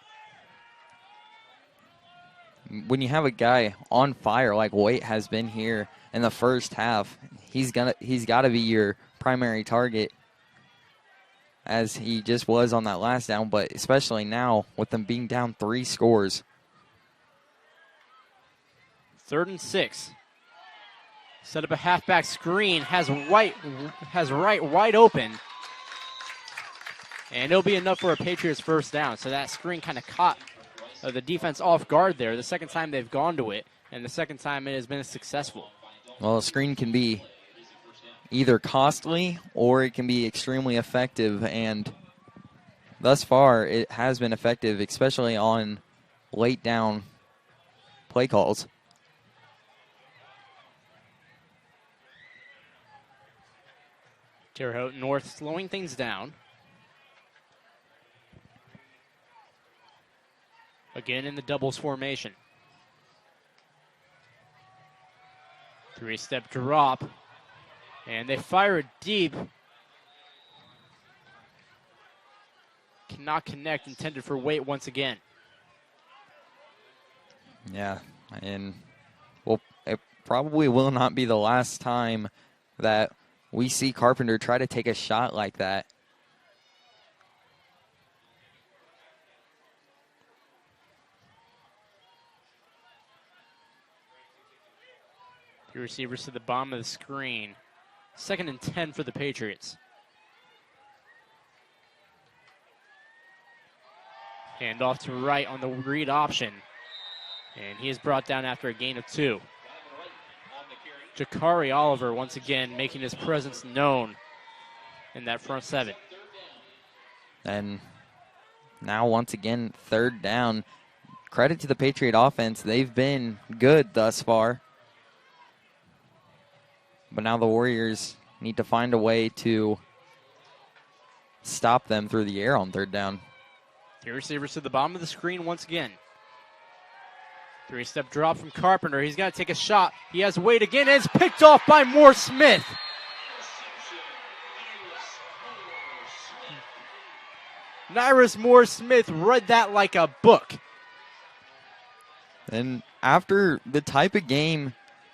When you have a guy on fire like Waite has been here in the first half, he's got to be your primary target, as he just was on that last down, but especially now with them being down 3 scores. 3rd and 6. Set up a halfback screen, has Wright wide open. And it'll be enough for a Patriots first down. So that screen kind of caught the defense off guard there. The second time they've gone to it, and the second time it has been successful. Well, a screen can be either costly or it can be extremely effective, and thus far it has been effective, especially on late down play calls. Terre Haute North slowing things down. Again in the doubles formation. 3-step drop. And they fire it deep. Cannot connect, intended for Waite once again. Yeah, and well, it probably will not be the last time that we see Carpenter try to take a shot like that. The receivers to the bottom of the screen. 2nd and 10 for the Patriots. Hand off to Wright on the read option. And he is brought down after a gain of 2. Jakari Oliver once again making his presence known in that front 7. And now once again, 3rd down. Credit to the Patriot offense. They've been good thus far. But now the Warriors need to find a way to stop them through the air on third down. Three receivers to the bottom of the screen once again. Three-step drop from Carpenter. He's got to take a shot. He has weight again, and it's picked off by Moore Smith. Nyrus Moore Smith read that like a book. And after the type of game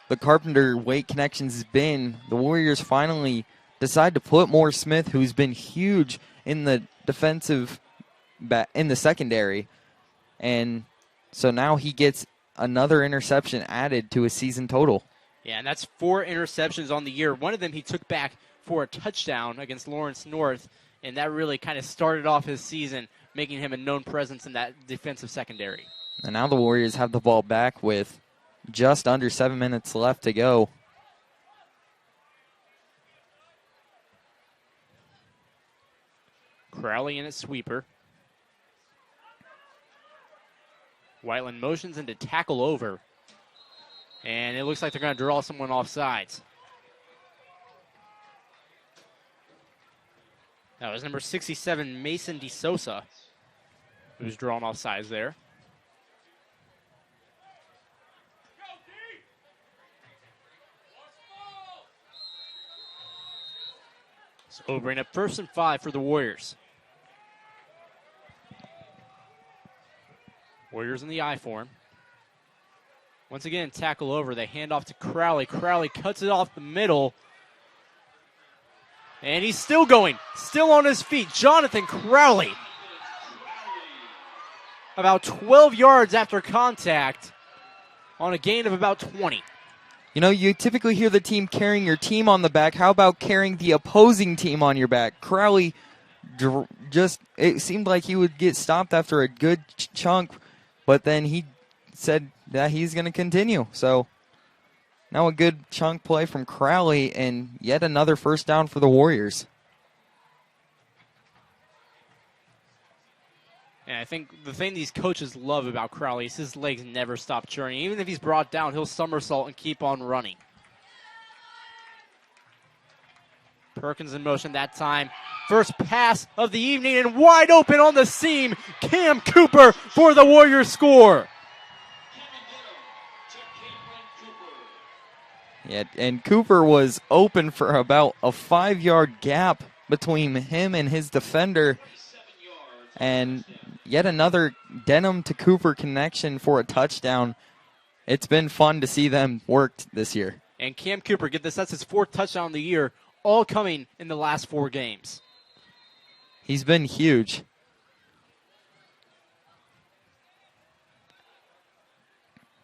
the Carpenter-Wait connections has been, the Warriors finally decide to put Moore Smith, who's been huge in the defensive, in the secondary. And so now he gets another interception added to his season total. Yeah, and that's 4 interceptions on the year. One of them he took back for a touchdown against Lawrence North, and that really kind of started off his season, making him a known presence in that defensive secondary. And now the Warriors have the ball back with just under 7 minutes left to go. Crowley in at sweeper. Whiteland motions into tackle over. And it looks like they're going to draw someone off sides. That was number 67, Mason DeSosa, who's drawn off sides there. So we'll bring up 1st and 5 for the Warriors. Warriors in the I form. Once again, tackle over. They hand off to Crowley. Crowley cuts it off the middle. And he's still going. Still on his feet. Jonathan Crowley. About 12 yards after contact on a gain of about 20. You know, you typically hear the team carrying your team on the back. How about carrying the opposing team on your back? Crowley it seemed like he would get stopped after a good chunk, but then he said that he's going to continue. So now a good chunk play from Crowley and yet another first down for the Warriors. And I think the thing these coaches love about Crowley is his legs never stop churning. Even if he's brought down, he'll somersault and keep on running. Perkins in motion that time. First pass of the evening and wide open on the seam. Cam Cooper for the Warriors score. Yeah, and Cooper was open for about a 5-yard gap between him and his defender. And yet another Denham to Cooper connection for a touchdown. It's been fun to see them worked this year. And Cam Cooper, get this, that's his 4th touchdown of the year, all coming in the last 4 games. He's been huge.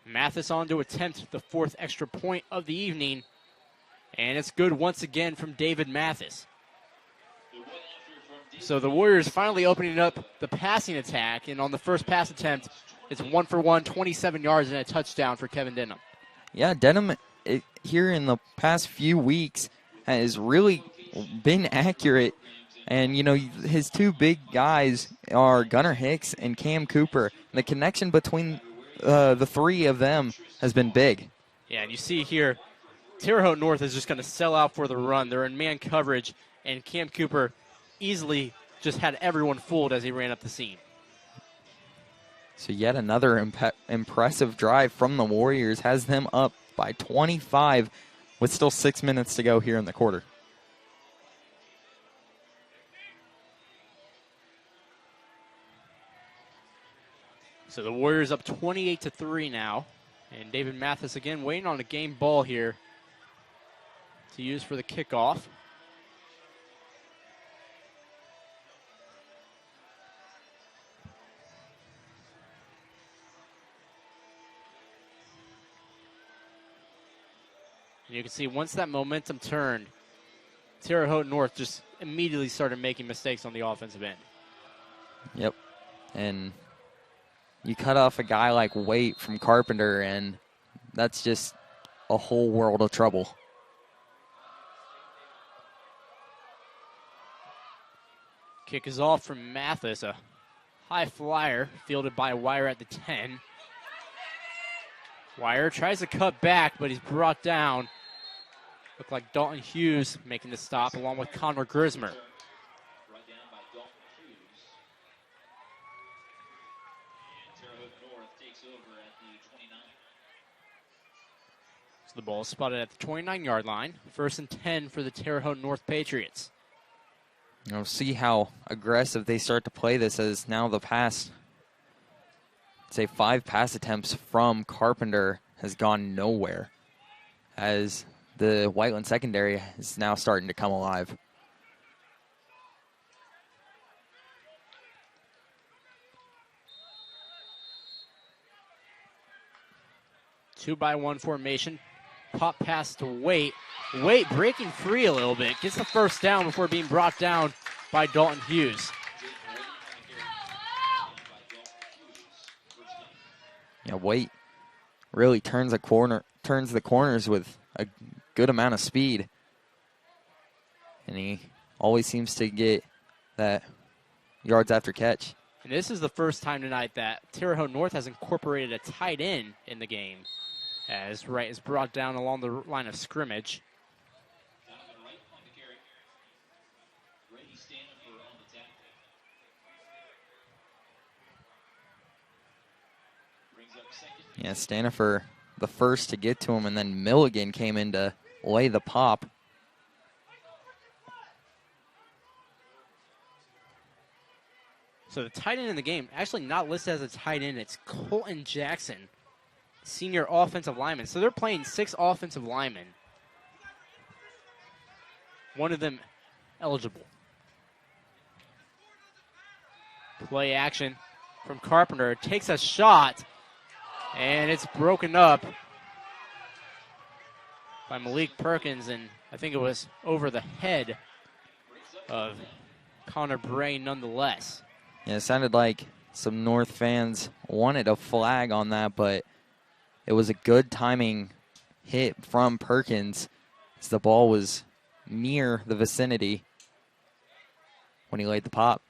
Mathis on to attempt the 4th extra point of the evening. And it's good once again from David Mathis. So the Warriors finally opening up the passing attack. And on the first pass attempt, it's 1 for 1, 27 yards and a touchdown for Kevin Denham. Yeah, Denham here in the past few weeks has really been accurate. And, you know, his 2 big guys are Gunnar Hicks and Cam Cooper. The connection between the 3 of them has been big. Yeah, and you see here, Terre Haute North is just going to sell out for the run. They're in man coverage, and Cam Cooper easily just had everyone fooled as he ran up the seam. So yet another impressive drive from the Warriors has them up by 25 with still 6 minutes to go here in the quarter. So the Warriors up 28-3 now. And David Mathis again waiting on a game ball here to use for the kickoff. And you can see once that momentum turned, Terre Haute North just immediately started making mistakes on the offensive end. Yep. And you cut off a guy like Waite from Carpenter, and that's just a whole world of trouble. Kick is off from Mathis, a high flyer fielded by Wire at the 10. Wire tries to cut back, but he's brought down Looked like Dalton Hughes making the stop along with Connor Grismer. So the ball is spotted at the 29-yard line. 1st and 10 for the Terre Haute North Patriots. We'll see how aggressive they start to play this, as now the past, say, 5 pass attempts from Carpenter has gone nowhere, as the Whiteland secondary is now starting to come alive. Two-by-one formation. Pop pass to Waite. Waite breaking free a little bit. Gets the first down before being brought down by Dalton Hughes. Yeah, Waite really turns the corners with a good amount of speed. And he always seems to get that yards after catch. And this is the first time tonight that Terre Haute North has incorporated a tight end in the game, as Wright is brought down along the line of scrimmage. Yeah, Stanifer the first to get to him, and then Milligan came in to lay the pop. So the tight end in the game, actually not listed as a tight end, it's Colton Jackson, senior offensive lineman. So they're playing 6 offensive linemen. One of them eligible. Play action from Carpenter. Takes a shot, and it's broken up by Malik Perkins, and I think it was over the head of Connor Bray nonetheless. Yeah, it sounded like some North fans wanted a flag on that, but it was a good timing hit from Perkins, as the ball was near the vicinity when he laid the pop.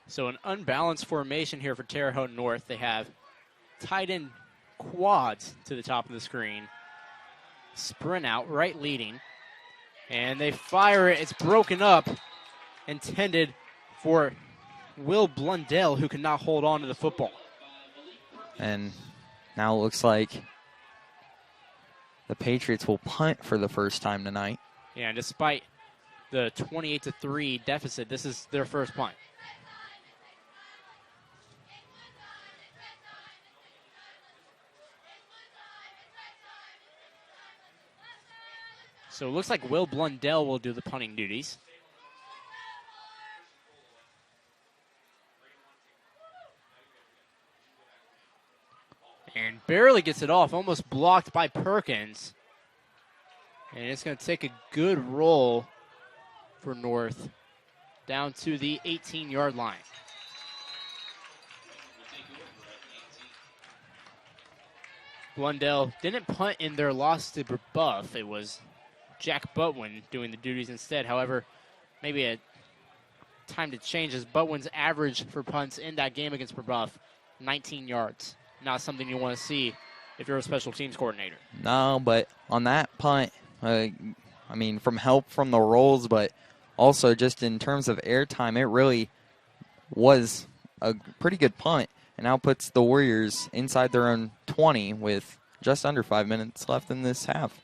So an unbalanced formation here for Terre Haute North. They have tight end quads to the top of the screen. Sprint out, right leading. And they fire it. It's broken up. Intended for Will Blundell, who cannot hold on to the football. And now it looks like the Patriots will punt for the first time tonight. Yeah, and despite the 28-3 deficit, this is their first punt. So it looks like Will Blundell will do the punting duties. And barely gets it off, almost blocked by Perkins. And it's going to take a good roll for North down to the 18-yard line. Blundell didn't punt in their loss to Brebeuf. It was Jack Butwin doing the duties instead. However, maybe a time to change, as Butwin's average for punts in that game against Brebeuf, 19 yards. Not something you want to see if you're a special teams coordinator. No, but on that punt, from help from the rolls, but also just in terms of airtime, it really was a pretty good punt, and now puts the Warriors inside their own 20 with just under 5 minutes left in this half.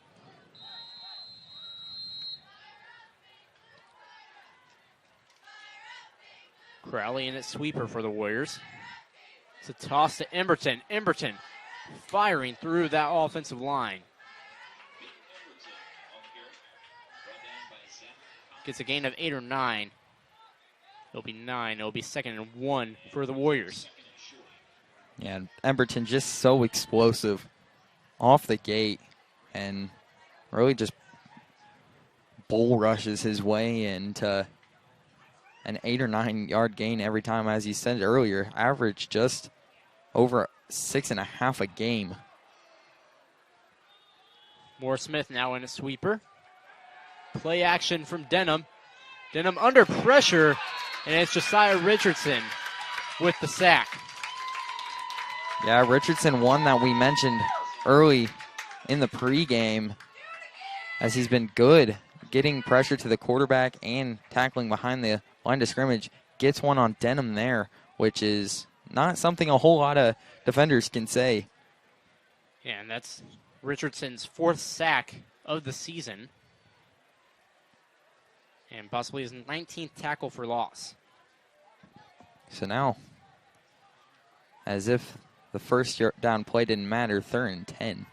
Crowley in at sweeper for the Warriors. It's a toss to Emberton. Emberton firing through that offensive line. Gets a gain of 8 or 9. It'll be 9. It'll be 2nd and 1 for the Warriors. Yeah, Emberton just so explosive off the gate and really just bull rushes his way into an 8 or 9 yard gain every time, as you said earlier. Average just over 6.5 a game. Moore Smith now in a sweeper. Play action from Denham. Denham under pressure, and it's Josiah Richardson with the sack. Yeah, Richardson, one that we mentioned early in the pregame, as he's been good getting pressure to the quarterback and tackling behind the line of scrimmage. Gets one on Denham there, which is not something a whole lot of defenders can say. Yeah, and that's Richardson's 4th sack of the season. And possibly his 19th tackle for loss. So now, as if the first down play didn't matter, 3rd and 10.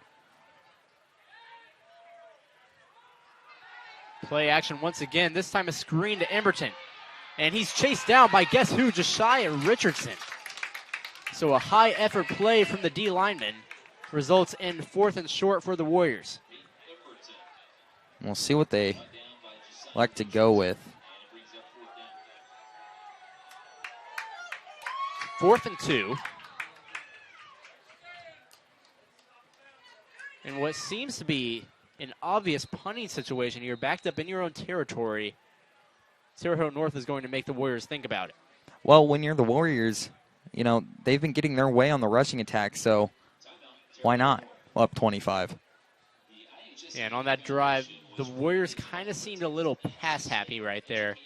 Play action once again. This time a screen to Emberton. And he's chased down by guess who? Just shy of Richardson. So a high effort play from the D lineman results in 4th and short for the Warriors. We'll see what they like to go with. 4th and 2. And what seems to be an obvious punting situation here, backed up in your own territory. Terre Haute North is going to make the Warriors think about it. Well, when you're the Warriors, you know, they've been getting their way on the rushing attack, so why not? Up 25. Yeah, and on that drive, the Warriors kind of seemed a little pass happy right there,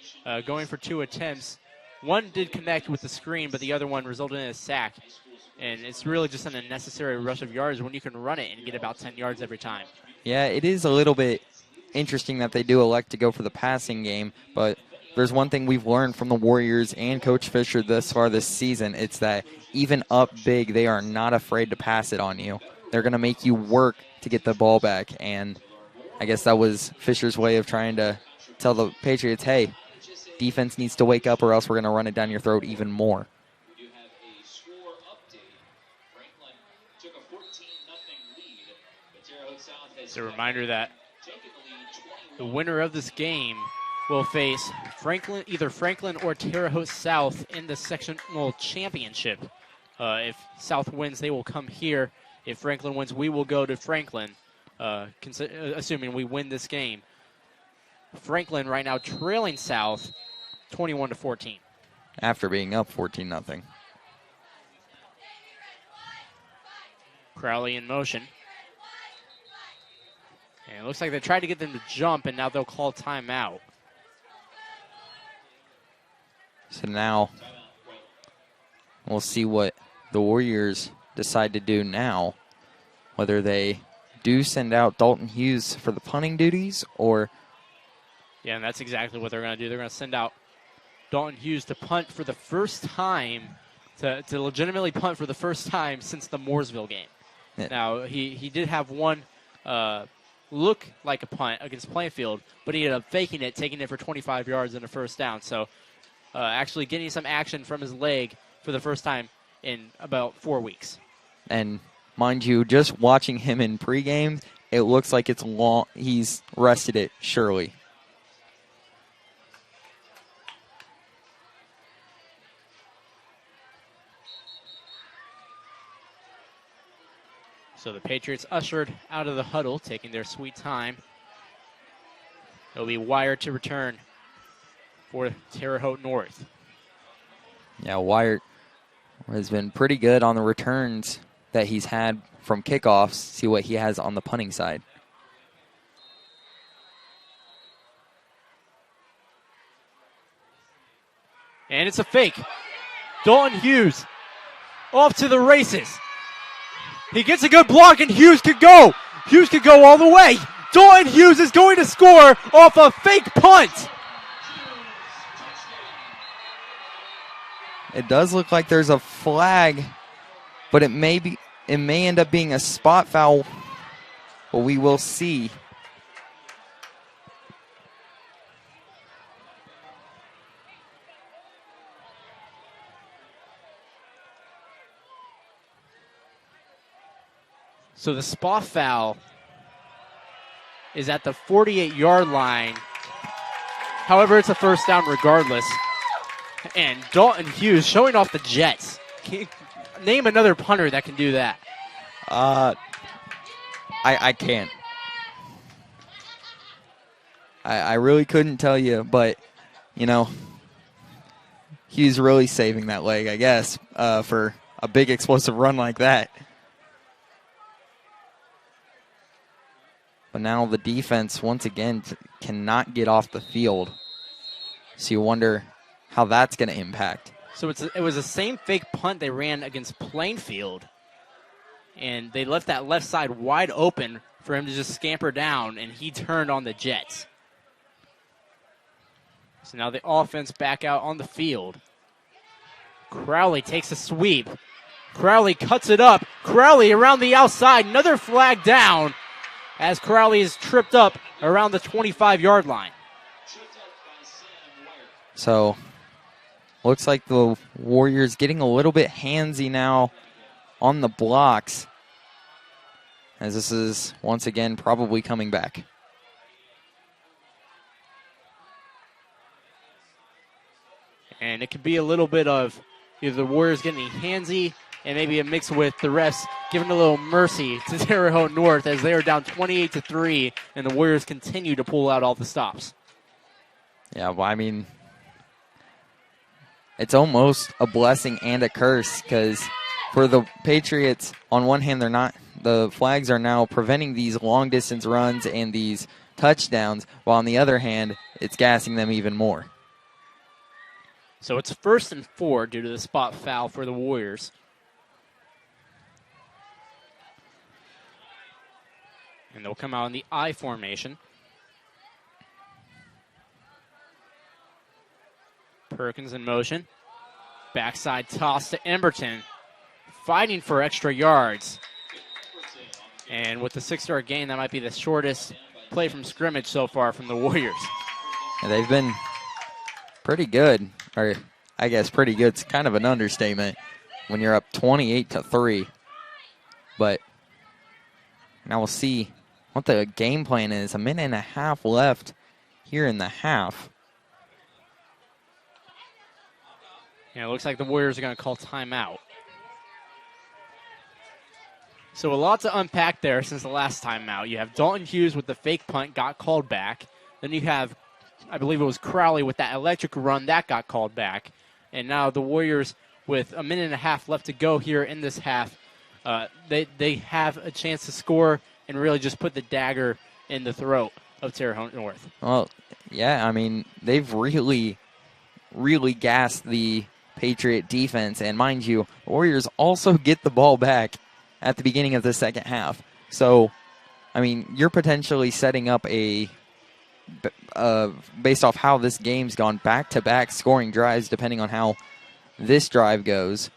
going for 2 attempts. One did connect with the screen, but the other one resulted in a sack. And it's really just an unnecessary rush of yards when you can run it and get about 10 yards every time. Yeah, it is a little bit interesting that they do elect to go for the passing game, but there's one thing we've learned from the Warriors and Coach Fisher thus far this season. It's that even up big, they are not afraid to pass it on you. They're going to make you work to get the ball back, and I guess that was Fisher's way of trying to tell the Patriots, hey, defense needs to wake up or else we're going to run it down your throat even more. It's a reminder that the winner of this game will face either Franklin or Terre Haute South in the sectional championship. If South wins, they will come here. If Franklin wins, we will go to Franklin, assuming we win this game. Franklin right now trailing South 21-14. After being up 14-0. Crowley in motion. And it looks like they tried to get them to jump, and now they'll call timeout. So now we'll see what the Warriors decide to do now. Whether they do send out Dalton Hughes for the punting duties or... Yeah, and that's exactly what they're going to do. They're going to send out Dalton Hughes to punt for the first time, to legitimately punt for the first time since the Mooresville game. Yeah. Now, he did have one look like a punt against Plainfield, but he ended up faking it, taking it for 25 yards and a first down. So actually getting some action from his leg for the first time in about 4 weeks. And mind you, just watching him in pregame, it looks like it's long. He's rested it, surely. So the Patriots ushered out of the huddle, taking their sweet time. It'll be Wyatt to return for Terre Haute North. Yeah, Wyatt has been pretty good on the returns that he's had from kickoffs. See what he has on the punting side. And it's a fake. Dalton Hughes off to the races. He gets a good block, and Hughes could go. Hughes could go all the way. Dalton Hughes is going to score off a fake punt. It does look like there's a flag, but it may end up being a spot foul. But we will see. So the spot foul is at the 48-yard line. However, it's a first down regardless. And Dalton Hughes showing off the Jets. Name another punter that can do that. I can't. I really couldn't tell you, but, you know, He's really saving that leg, I guess, for a big explosive run like that. But now the defense, once again, cannot get off the field. So you wonder how that's going to impact. So it was the same fake punt they ran against Plainfield. And they left that left side wide open for him to just scamper down, and he turned on the Jets. So now the offense back out on the field. Crowley takes a sweep. Crowley cuts it up. Crowley around the outside. Another flag down as Crowley is tripped up around the 25-yard line. So looks like the Warriors getting a little bit handsy now on the blocks, as this is once again probably coming back. And it could be a little bit of either the Warriors getting handsy and maybe a mix with the refs giving a little mercy to Terre Haute North as they are down 28-3, and the Warriors continue to pull out all the stops. Yeah, well, I mean, it's almost a blessing and a curse, because for the Patriots, on one hand, the flags are now preventing these long-distance runs and these touchdowns, while on the other hand, it's gassing them even more. So it's 1st and 4 due to the spot foul for the Warriors. And they'll come out in the I formation. Perkins in motion. Backside toss to Emberton. Fighting for extra yards. And with the 6-yard gain, that might be the shortest play from scrimmage so far from the Warriors. And they've been pretty good. Or I guess pretty good. It's kind of an understatement when you're up 28-3. But now we'll see what the game plan is. 1.5 minutes left here in the half. Yeah, it looks like the Warriors are going to call timeout. So a lot to unpack there since the last timeout. You have Dalton Hughes with the fake punt, got called back. Then you have, I believe it was Crowley with that electric run, that got called back. And now the Warriors, with 1.5 minutes left to go here in this half, they have a chance to score and really just put the dagger in the throat of Terre Haute North. Well, yeah, I mean, they've really gassed the Patriot defense. And mind you, Warriors also get the ball back at the beginning of the second half. So, I mean, you're potentially setting up a, based off how this game's gone, back-to-back scoring drives depending on how this drive goes.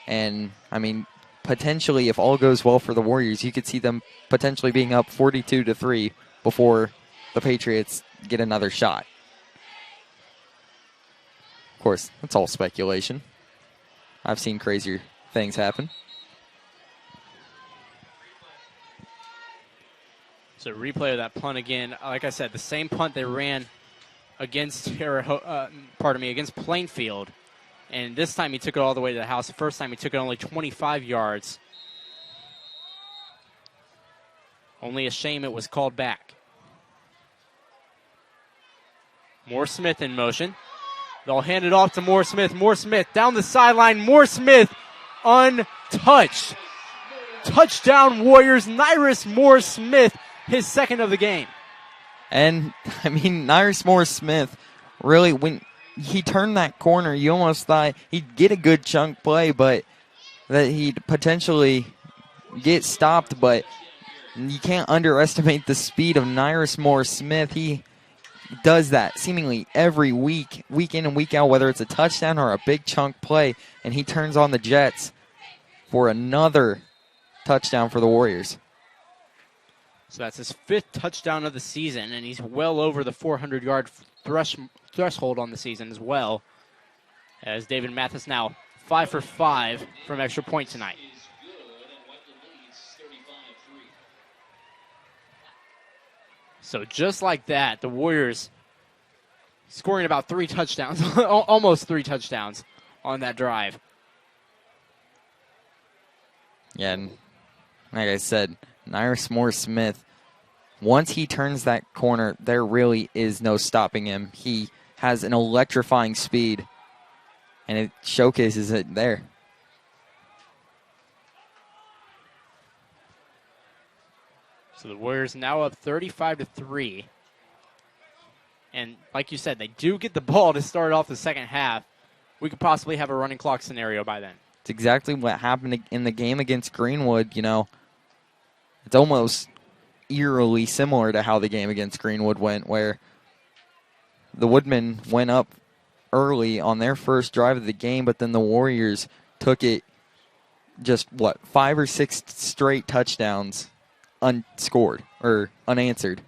And, I mean, potentially, if all goes well for the Warriors, you could see them potentially being up 42-3 before the Patriots get another shot. Of course, that's all speculation. I've seen crazier things happen. So replay of that punt again. Like I said, the same punt they ran against against Plainfield. And this time he took it all the way to the house. The first time he took it only 25 yards. Only a shame it was called back. Moore Smith in motion. They'll hand it off to Moore Smith. Moore Smith down the sideline. Moore Smith untouched. Touchdown Warriors. Nyrus Moore Smith, his second of the game. And, I mean, Nyrus Moore Smith, really, when he turned that corner, you almost thought he'd get a good chunk play, but that he'd potentially get stopped. But you can't underestimate the speed of Nyrus Moore Smith. He does that seemingly every week in and week out, whether it's a touchdown or a big chunk play, and he turns on the Jets for another touchdown for the Warriors. So that's his 5th touchdown of the season, and he's well over the 400-yard threshold on the season as well, as David Mathis now 5 for 5 from extra point tonight. So just like that, the Warriors scoring about 3 touchdowns, almost 3 touchdowns on that drive. Yeah, and like I said, Nyrus Moore Smith, once he turns that corner, there really is no stopping him. He has an electrifying speed, and it showcases it there. So the Warriors now up 35-3. And like you said, they do get the ball to start off the second half. We could possibly have a running clock scenario by then. It's exactly what happened in the game against Greenwood. You know, it's almost eerily similar to how the game against Greenwood went, where the Woodmen went up early on their first drive of the game, but then the Warriors took it just, 5 or 6 straight touchdowns unscored or unanswered.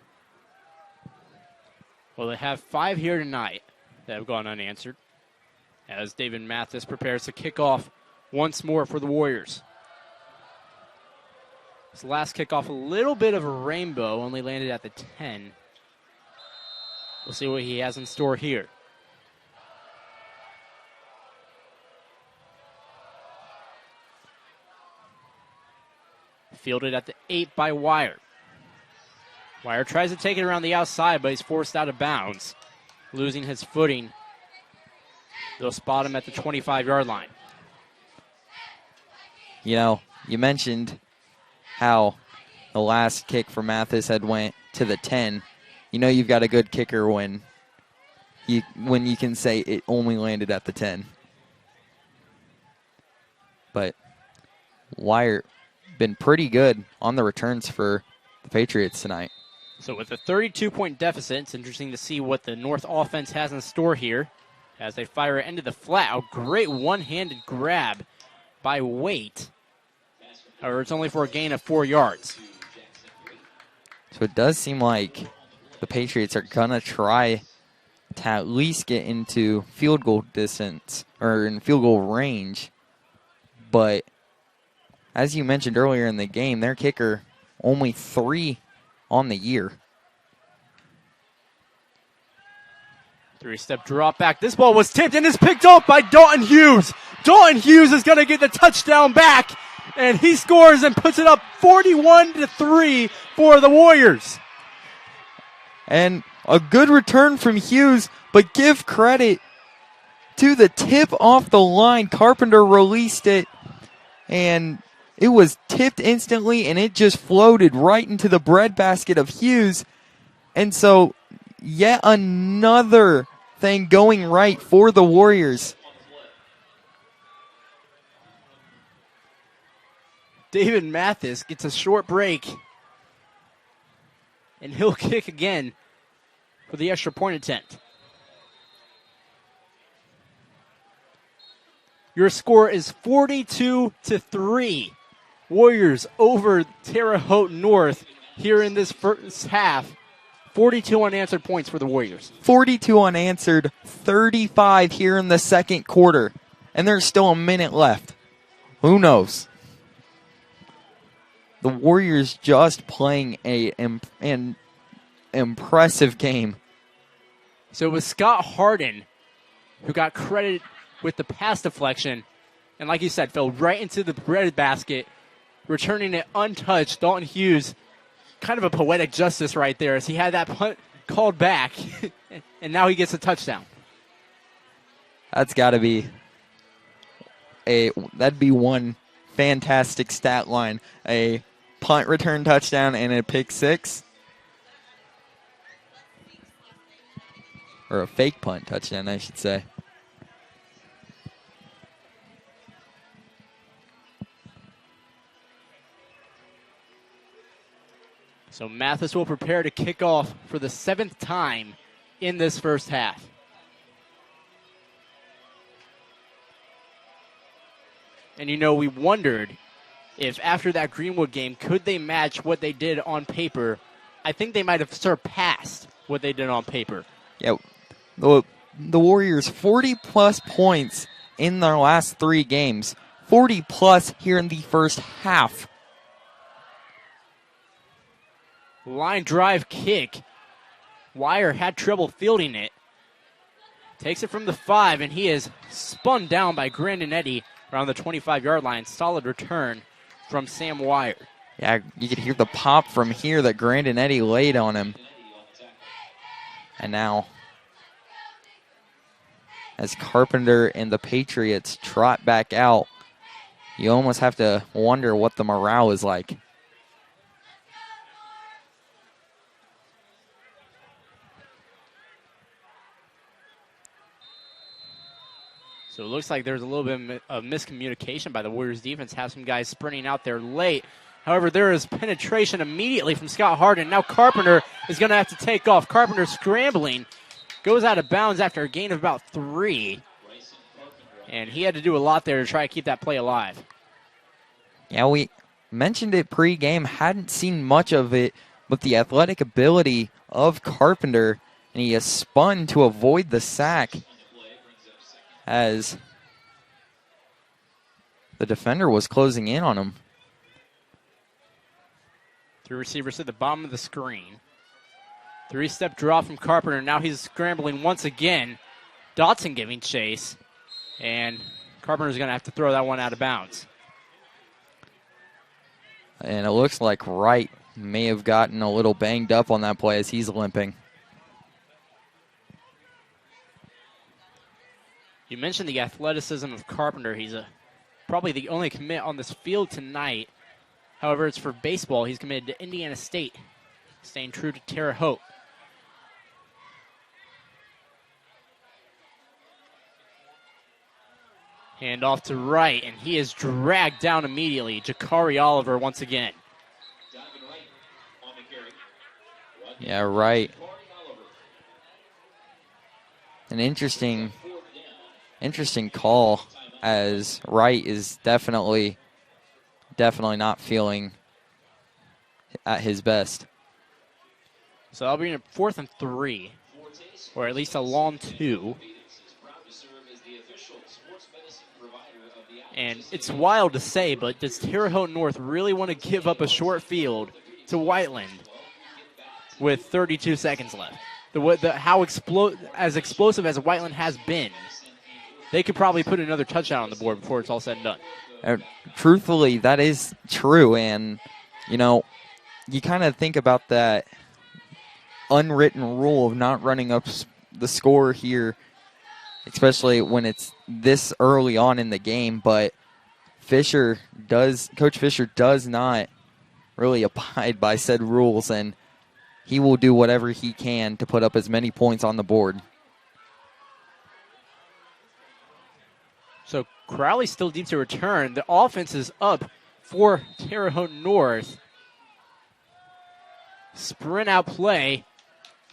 Well, they have 5 here tonight that have gone unanswered, as David Mathis prepares to kick off once more for the Warriors. His last kickoff, a little bit of a rainbow, only landed at the 10. We'll see what he has in store here. Fielded at the 8 by Wire. Wire tries to take it around the outside, but he's forced out of bounds, losing his footing. They'll spot him at the 25-yard line. You know, you mentioned how the last kick for Mathis had went to the 10. You know you've got a good kicker when you can say it only landed at the 10. But Wire been pretty good on the returns for the Patriots tonight. So with a 32-point deficit, it's interesting to see what the North offense has in store here as they fire it into the flat. A great one-handed grab by Waite. However, it's only for a gain of 4 yards. So it does seem like the Patriots are going to try to at least get into field goal distance or in field goal range. But as you mentioned earlier in the game, their kicker only 3 on the year. 3-step drop back. This ball was tipped and is picked up by Dalton Hughes. Dalton Hughes is going to get the touchdown back, and he scores and puts it up 41-3 for the Warriors. And a good return from Hughes, but give credit to the tip off the line. Carpenter released it, and it was tipped instantly, and it just floated right into the breadbasket of Hughes. And so, yet another thing going right for the Warriors. David Mathis gets a short break, and he'll kick again for the extra point attempt. Your score is 42-3. Warriors over Terre Haute North here in this first half. 42 unanswered points for the Warriors. 42 unanswered, 35 here in the second quarter. And there's still a minute left. Who knows? The Warriors just playing an impressive game. So it was Scott Harden who got credit with the pass deflection. And like you said, fell right into the breadbasket, returning it untouched. Dalton Hughes, kind of a poetic justice right there, as he had that punt called back, and now he gets a touchdown. That's got to be that'd be one fantastic stat line. A punt return touchdown and a pick six. Or a fake punt touchdown, I should say. So Mathis will prepare to kick off for the 7th time in this first half. And you know, we wondered if after that Greenwood game, could they match what they did on paper? I think they might have surpassed what they did on paper. Yeah, the Warriors 40-plus points in their last 3 games. 40-plus here in the first half. Line drive kick. Wire had trouble fielding it. Takes it from the 5, and he is spun down by Grandinetti around the 25-yard line. Solid return from Sam Wire. Yeah, you could hear the pop from here that Grandinetti laid on him. And now as Carpenter and the Patriots trot back out. You almost have to wonder what the morale is like. So it looks like there's a little bit of miscommunication by the Warriors defense. Have some guys sprinting out there late. However, there is penetration immediately from Scott Harden. Now Carpenter is going to have to take off. Carpenter scrambling. Goes out of bounds after a gain of about 3. And he had to do a lot there to try to keep that play alive. Yeah, we mentioned it pre-game. Hadn't seen much of it, but the athletic ability of Carpenter. And he has spun to avoid the sack, as the defender was closing in on him. 3 receivers to the bottom of the screen. 3-step draw from Carpenter. Now he's scrambling once again. Dotson giving chase. And Carpenter's going to have to throw that one out of bounds. And it looks like Wright may have gotten a little banged up on that play as he's limping. You mentioned the athleticism of Carpenter. He's probably the only commit on this field tonight. However, it's for baseball. He's committed to Indiana State, staying true to Terre Haute. Hand off to Wright, and he is dragged down immediately. Jakari Oliver once again. Yeah, Wright. An interesting call, as Wright is definitely not feeling at his best. So that'll be in 4th and 3, or at least a long 2. And it's wild to say, but does Terre Haute North really want to give up a short field to Whiteland with 32 seconds left? As explosive as Whiteland has been, they could probably put another touchdown on the board before it's all said and done. Truthfully, that is true. And, you kind of think about that unwritten rule of not running up the score here, especially when it's this early on in the game. But Coach Fisher does not really abide by said rules, and he will do whatever he can to put up as many points on the board. So Crowley still deep to return. The offense is up for Terre Haute North. Sprint out play.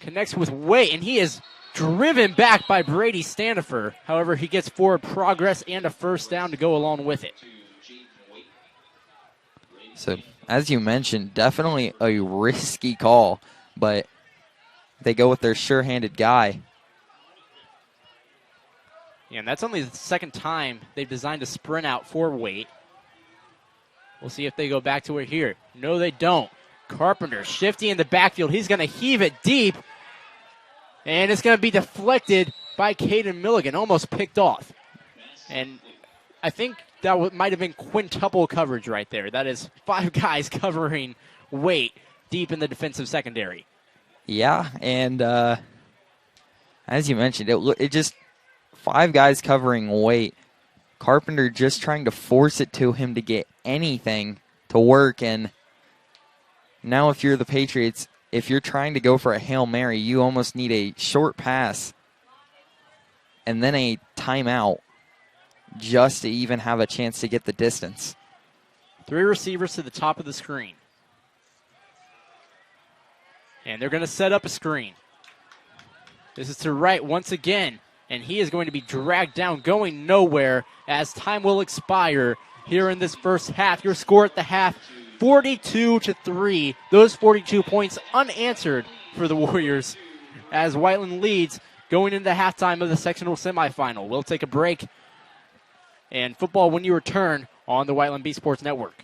Connects with Waite, and he is driven back by Brady Standifer. However, he gets forward progress and a first down to go along with it. So, as you mentioned, definitely a risky call, but they go with their sure-handed guy. Yeah, and that's only the second time they've designed a sprint out for Waite. We'll see if they go back to it here. No, they don't. Carpenter shifty in the backfield. He's going to heave it deep. And it's going to be deflected by Caden Milligan, almost picked off. And I think that might have been quintuple coverage right there. That is 5 guys covering Waite deep in the defensive secondary. Yeah, and as you mentioned, it just 5 guys covering Waite. Carpenter just trying to force it to him to get anything to work. And now if you're the Patriots, if you're trying to go for a Hail Mary, you almost need a short pass and then a timeout just to even have a chance to get the distance. 3 receivers to the top of the screen. And they're going to set up a screen. This is to Wright once again. And he is going to be dragged down, going nowhere as time will expire here in this first half. Your score at the half, 42-3. Those 42 points unanswered for the Warriors as Whiteland leads going into halftime of the sectional semifinal. We'll take a break. And football when you return on the Whiteland B Sports Network.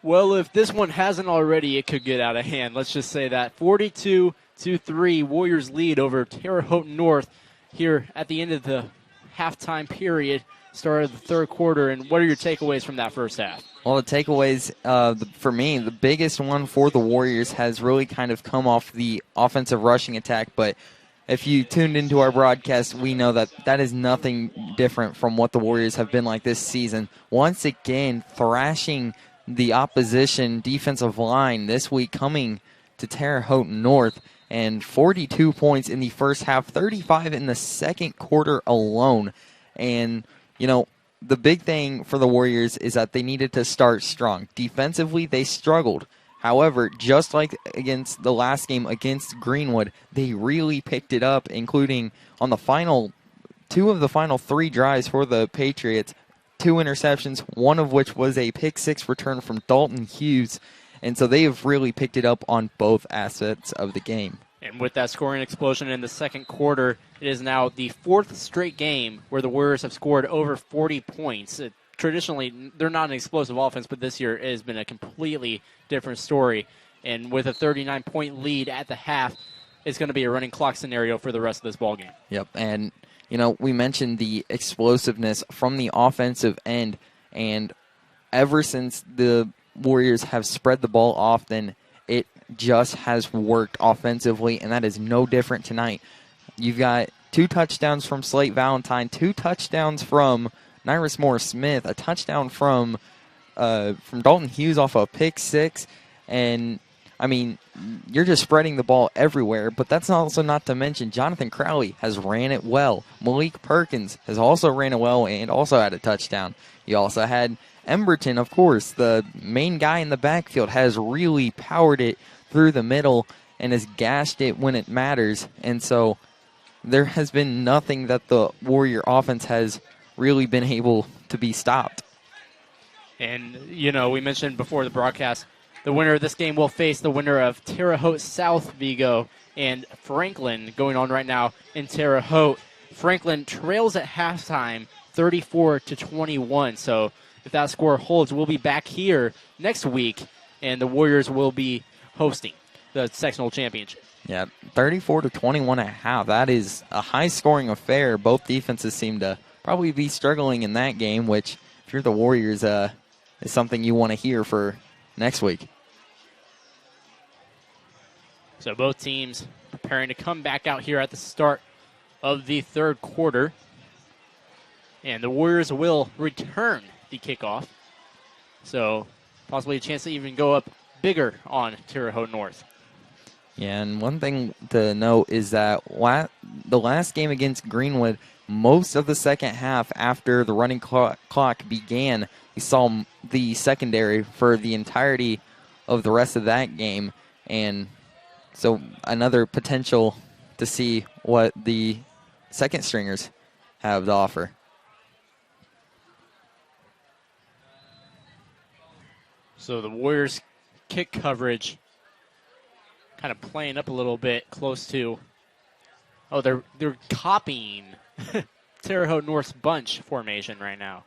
Well, if this one hasn't already, it could get out of hand. Let's just say that. 42-3, Warriors lead over Terre Haute North here at the end of the halftime period, start of the third quarter. And what are your takeaways from that first half? Well, the takeaways, for me, the biggest one for the Warriors has really kind of come off the offensive rushing attack. But if you tuned into our broadcast, we know that that is nothing different from what the Warriors have been like this season. Once again, thrashing the opposition defensive line this week, coming to Terre Haute North, and 42 points in the first half, 35 in the second quarter alone. And, you know, the big thing for the Warriors is that they needed to start strong. Defensively, they struggled. However, just like against the last game against Greenwood, they really picked it up, including on the final two of the final three drives for the Patriots. 2 interceptions, one of which was a pick-6 return from Dalton Hughes. And so they have really picked it up on both aspects of the game. And with that scoring explosion in the second quarter, it is now the 4th straight game where the Warriors have scored over 40 points. Traditionally, they're not an explosive offense, but this year it has been a completely different story. And with a 39-point lead at the half, it's going to be a running clock scenario for the rest of this ballgame. Yep, and you know, we mentioned the explosiveness from the offensive end, and ever since the Warriors have spread the ball often, it just has worked offensively, and that is no different tonight. You've got 2 touchdowns from Slate Valentine, 2 touchdowns from Nyrus Moore-Smith, a touchdown from Dalton Hughes off a pick-6, and I mean, you're just spreading the ball everywhere, but that's also not to mention Jonathan Crowley has ran it well. Malik Perkins has also ran it well and also had a touchdown. You also had Emberton, of course, the main guy in the backfield, has really powered it through the middle and has gashed it when it matters. And so there has been nothing that the Warrior offense has really been able to be stopped. And, you know, we mentioned before the broadcast, the winner of this game will face the winner of Terre Haute South Vigo and Franklin going on right now in Terre Haute. Franklin trails at halftime 34-21. So if that score holds, we'll be back here next week, and the Warriors will be hosting the sectional championship. Yeah, 34-21 at half. That is a high-scoring affair. Both defenses seem to probably be struggling in that game, which, if you're the Warriors, is something you want to hear for next week. So both teams preparing to come back out here at the start of the third quarter. And the Warriors will return the kickoff. So possibly a chance to even go up bigger on Terre Haute North. Yeah, and one thing to note is that the last game against Greenwood, most of the second half after the running clock began, we saw the secondary for the entirety of the rest of that game. And so another potential to see what the second stringers have to offer. So the Warriors' kick coverage kind of playing up a little bit close to, they're copying Terre Haute North's bunch formation right now.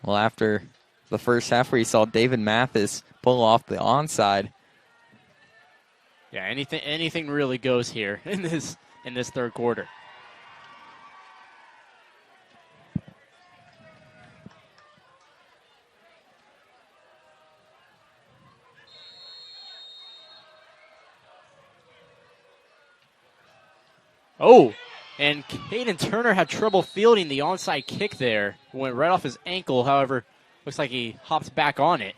Well, after the first half where you saw David Mathis pull off the onside. Yeah, anything really goes here in this third quarter. Oh, and Caden Turner had trouble fielding the onside kick there. Went right off his ankle, however, looks like he hopped back on it.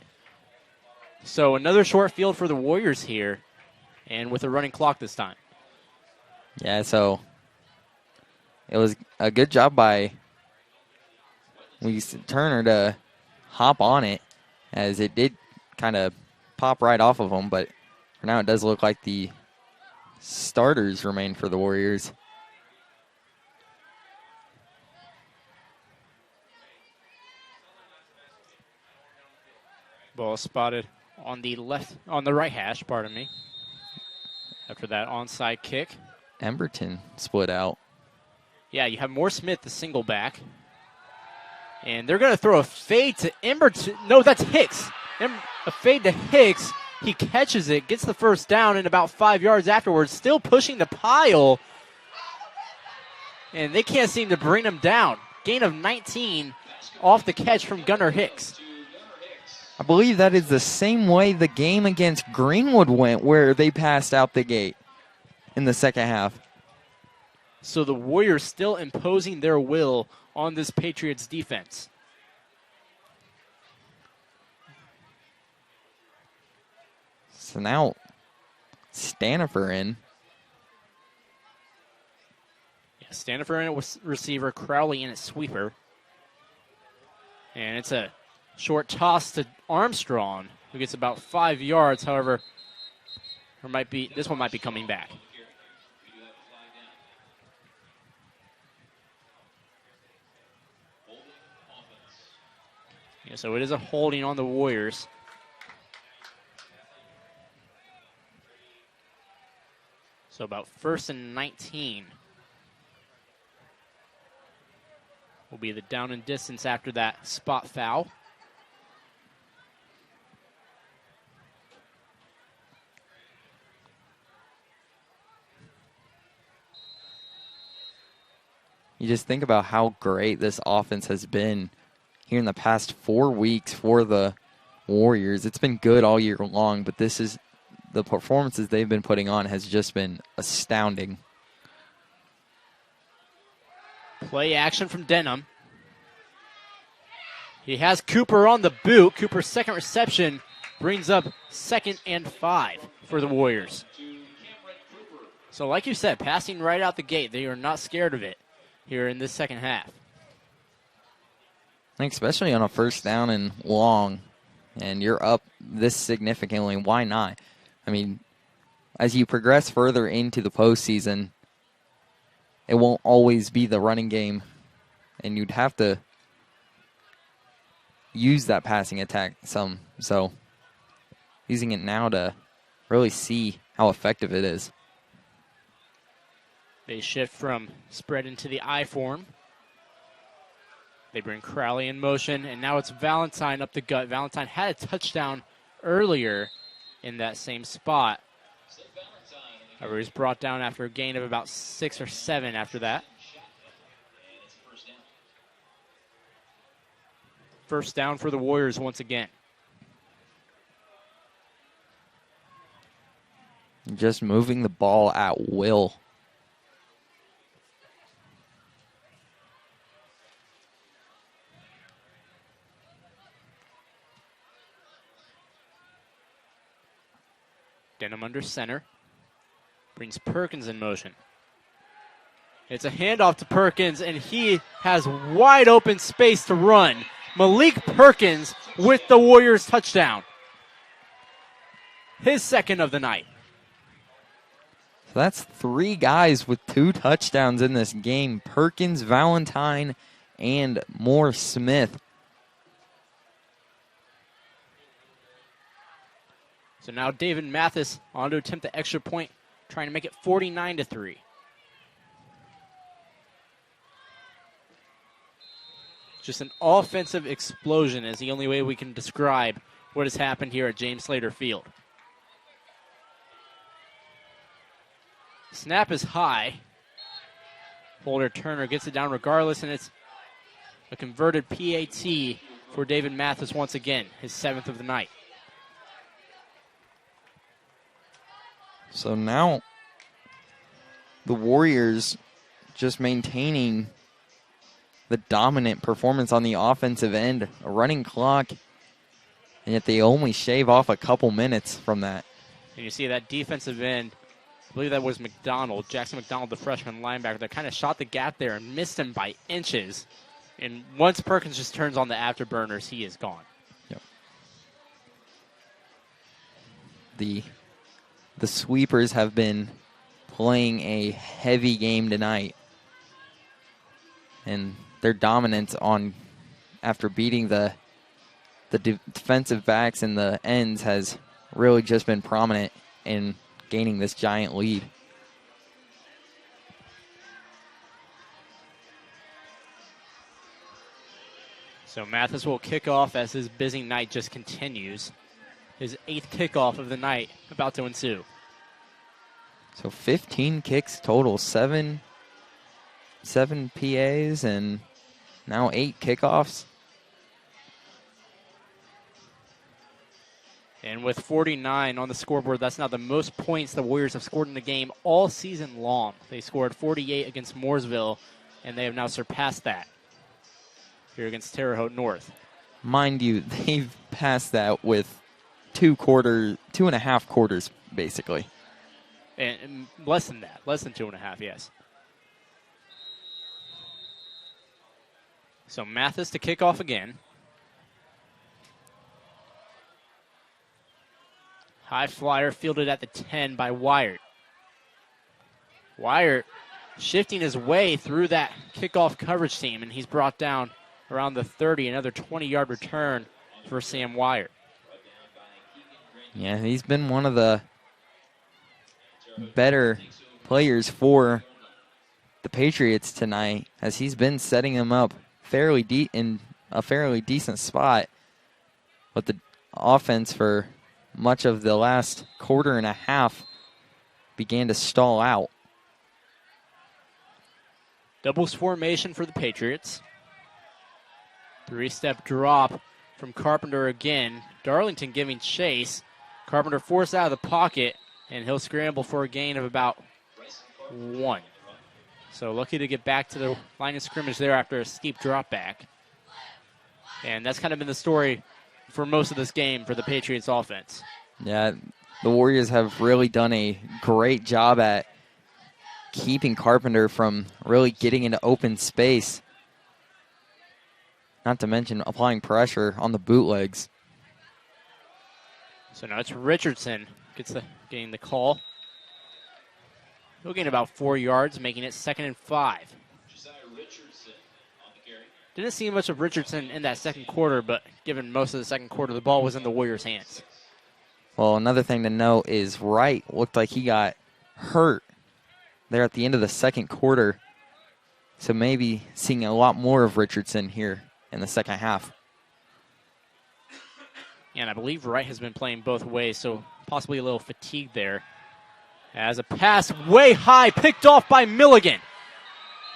So another short field for the Warriors here, and with a running clock this time. Yeah, so it was a good job by Turner to hop on it, as it did kind of pop right off of him, but for now it does look like the starters remain for the Warriors. Ball spotted on the right hash, pardon me. After that onside kick. Emberton split out. Yeah, you have Moore Smith, the single back. And they're going to throw a fade to no, that's Hicks. A fade to Hicks. He catches it, gets the first down, and about 5 yards afterwards, still pushing the pile. And they can't seem to bring him down. Gain of 19 off the catch from Gunnar Hicks. I believe that is the same way the game against Greenwood went, where they passed out the gate in the second half. So the Warriors still imposing their will on this Patriots defense. So now Stanifer in. Yeah, Stanifer in at receiver, Crowley in at sweeper. And it's a short toss to Armstrong, who gets about 5 yards. However, this one might be coming back. Yeah, so it is a holding on the Warriors. So about 1st and 19 will be the down and distance after that spot foul. You just think about how great this offense has been here in the past 4 weeks for the Warriors. It's been good all year long, but the performances they've been putting on has just been astounding. Play action from Denham. He has Cooper on the boot. Cooper's second reception brings up 2nd and 5 for the Warriors. So like you said, passing right out the gate, they are not scared of it here in this second half. Especially on a 1st down and long, and you're up this significantly. Why not? I mean, as you progress further into the postseason, it won't always be the running game, and you'd have to use that passing attack some. So using it now to really see how effective it is. They shift from spread into the I form. They bring Crowley in motion, and now it's Valentine up the gut. Valentine had a touchdown earlier in that same spot. However, he's brought down after a gain of about 6 or 7 after that. First down for the Warriors once again. Just moving the ball at will. Denham under center. Brings Perkins in motion. It's a handoff to Perkins, and he has wide open space to run. Malik Perkins with the Warriors touchdown. His second of the night. So that's 3 guys with 2 touchdowns in this game. Perkins, Valentine, and Morris Smith. So now David Mathis on to attempt the extra point, trying to make it 49-3. Just an offensive explosion is the only way we can describe what has happened here at James Slater Field. Snap is high. Holder Turner gets it down regardless, and it's a converted PAT for David Mathis once again, his 7th of the night. So now the Warriors just maintaining the dominant performance on the offensive end, a running clock, and yet they only shave off a couple minutes from that. And you see that defensive end, I believe that was McDonald, Jackson McDonald, the freshman linebacker, that kind of shot the gap there and missed him by inches. And once Perkins just turns on the afterburners, he is gone. Yep. The sweepers have been playing a heavy game tonight. And their dominance after beating the defensive backs and the ends has really just been prominent in gaining this giant lead. So Mathis will kick off as his busy night just continues. His 8th kickoff of the night about to ensue. So 15 kicks total, seven PAs, and now 8 kickoffs. And with 49 on the scoreboard, that's now the most points the Warriors have scored in the game all season long. They scored 48 against Mooresville, and they have now surpassed that here against Terre Haute North. Mind you, they've passed that with 2.5 quarters, basically. And less than that, less than 2.5, yes. So Mathis to kick off again. High flyer fielded at the 10 by Wyatt. Wyatt shifting his way through that kickoff coverage team, and he's brought down around the 30. Another 20-yard return for Sam Wyatt. Yeah, he's been one of the better players for the Patriots tonight, as he's been setting them up in a fairly decent spot. But the offense for much of the last quarter and a half began to stall out. Doubles formation for the Patriots. 3-step drop from Carpenter again. Darlington giving chase. Carpenter forced out of the pocket, and he'll scramble for a gain of about 1. So lucky to get back to the line of scrimmage there after a steep drop back. And that's kind of been the story for most of this game for the Patriots offense. Yeah, the Warriors have really done a great job at keeping Carpenter from really getting into open space. Not to mention applying pressure on the bootlegs. So now it's Richardson getting the call. He'll gain about 4 yards, making it 2nd and 5. Didn't see much of Richardson in that second quarter, but given most of the second quarter, the ball was in the Warriors' hands. Well, another thing to note is Wright looked like he got hurt there at the end of the second quarter. So maybe seeing a lot more of Richardson here in the second half. And I believe Wright has been playing both ways, so possibly a little fatigued there. As a pass way high, picked off by Milligan.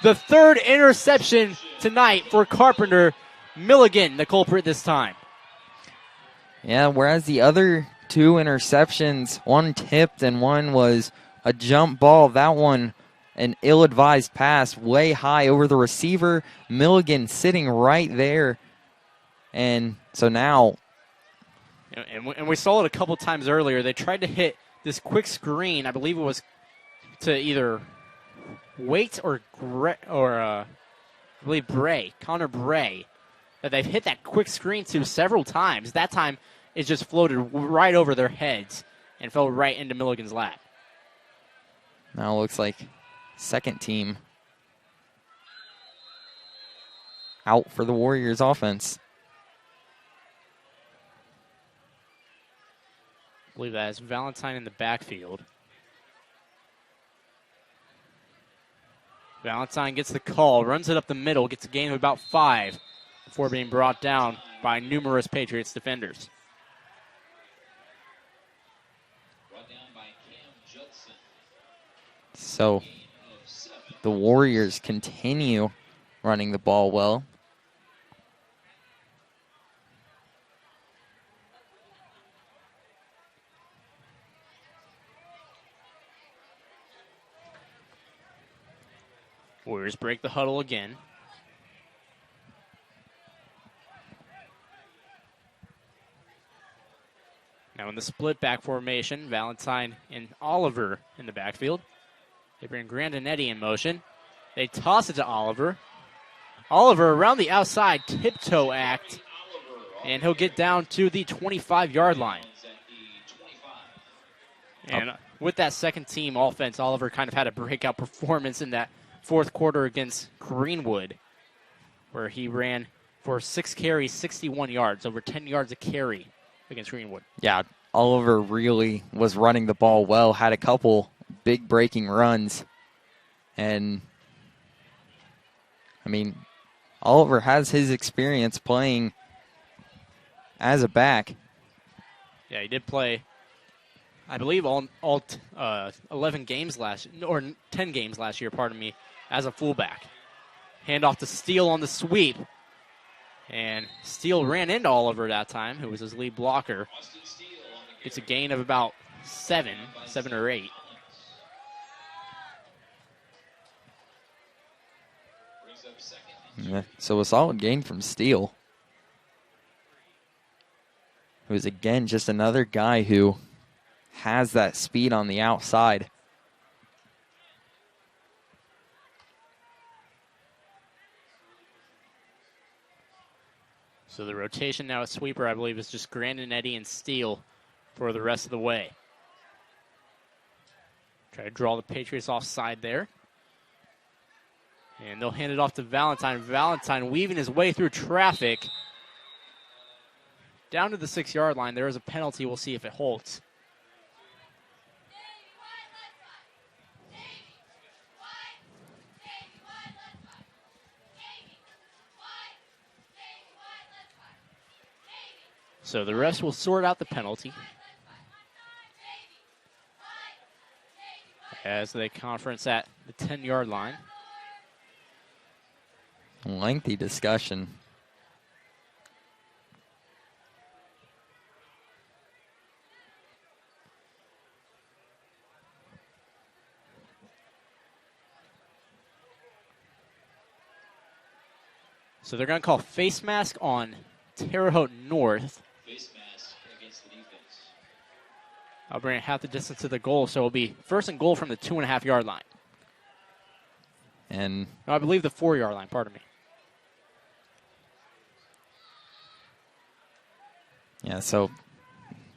The 3rd interception tonight for Carpenter. Milligan, the culprit this time. Yeah, whereas the other 2 interceptions, one tipped and one was a jump ball. That one, an ill-advised pass way high over the receiver. Milligan sitting right there. And so now... And we saw it a couple times earlier. They tried to hit this quick screen. I believe it was to either Waite or I believe Bray, Connor Bray, that they've hit that quick screen to several times. That time it just floated right over their heads and fell right into Milligan's lap. Now it looks like second team out for the Warriors offense. I believe that is Valentine in the backfield. Valentine gets the call, runs it up the middle, gets a gain of about 5 before being brought down by numerous Patriots defenders. So the Warriors continue running the ball well. Warriors break the huddle again. Now in the split back formation, Valentine and Oliver in the backfield. They bring Grandinetti in motion. They toss it to Oliver. Oliver around the outside, tiptoe act, and he'll get down to the 25-yard line. And with that second team offense, Oliver kind of had a breakout performance in that fourth quarter against Greenwood, where he ran for 6 carries, 61 yards, over 10 yards a carry against Greenwood. Yeah, Oliver really was running the ball well, had a couple big breaking runs. And, I mean, Oliver has his experience playing as a back. Yeah, he did play, I believe, all 11 games or 10 games last year, pardon me, as a fullback. Handoff to Steele on the sweep. And Steele ran into Oliver that time, who was his lead blocker. It's a gain of about 7 or 8. Yeah, so a solid gain from Steele, who's again just another guy who has that speed on the outside. So the rotation now at sweeper, I believe, is just Grandinetti and Steele for the rest of the way. Try to draw the Patriots offside there. And they'll hand it off to Valentine. Valentine weaving his way through traffic. Down to the 6-yard line. There is a penalty. We'll see if it holds. So the refs will sort out the penalty as they conference at the 10-yard line. Lengthy discussion. So they're going to call face mask on Terre Haute North. Face mask against the defense. I'll bring it half the distance to the goal, so it'll be first and goal from the 2.5-yard line. And No, I believe the 4-yard line, pardon me. yeah, so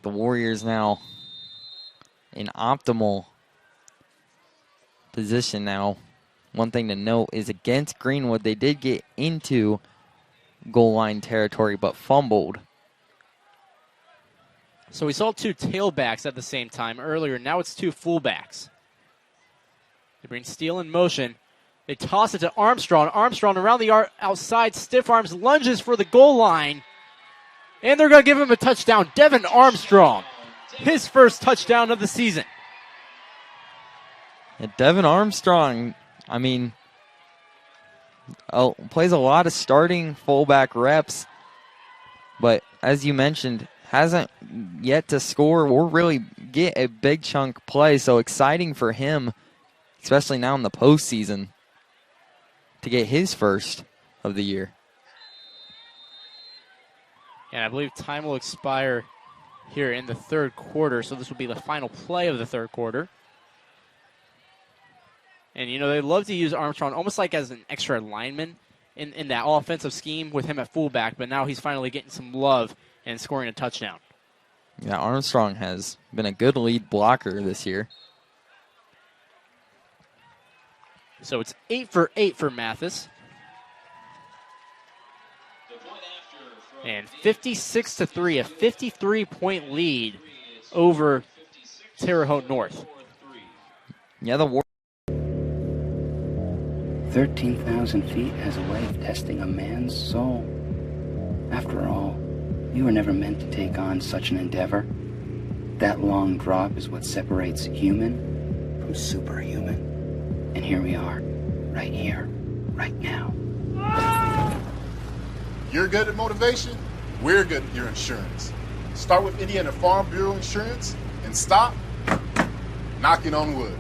the Warriors now in optimal position now. One thing to note is against Greenwood, they did get into goal line territory but fumbled. So we saw 2 tailbacks at the same time earlier. Now it's 2 fullbacks. They bring Steele in motion. They toss it to Armstrong. Armstrong around the outside, stiff arms, lunges for the goal line. And they're going to give him a touchdown. Devin Armstrong, his first touchdown of the season. Yeah, Devin Armstrong, I mean, plays a lot of starting fullback reps, but as you mentioned, hasn't yet to score or really get a big chunk play. So exciting for him, especially now in the postseason, to get his first of the year. And I believe time will expire here in the third quarter, so this will be the final play of the third quarter. And, you know, they love to use Armstrong almost like as an extra lineman in that offensive scheme with him at fullback, but now he's finally getting some love and scoring a touchdown. Yeah, Armstrong has been a good lead blocker this year. So it's 8 for 8 for Mathis. And 56-3, a 53-point lead over Terre Haute North. Yeah, the 13,000 feet has a way of testing a man's soul. After all, you were never meant to take on such an endeavor. That long drop is what separates human from superhuman. And here we are, right here, right now. You're good at motivation, we're good at your insurance. Start with Indiana Farm Bureau Insurance and stop knocking on wood.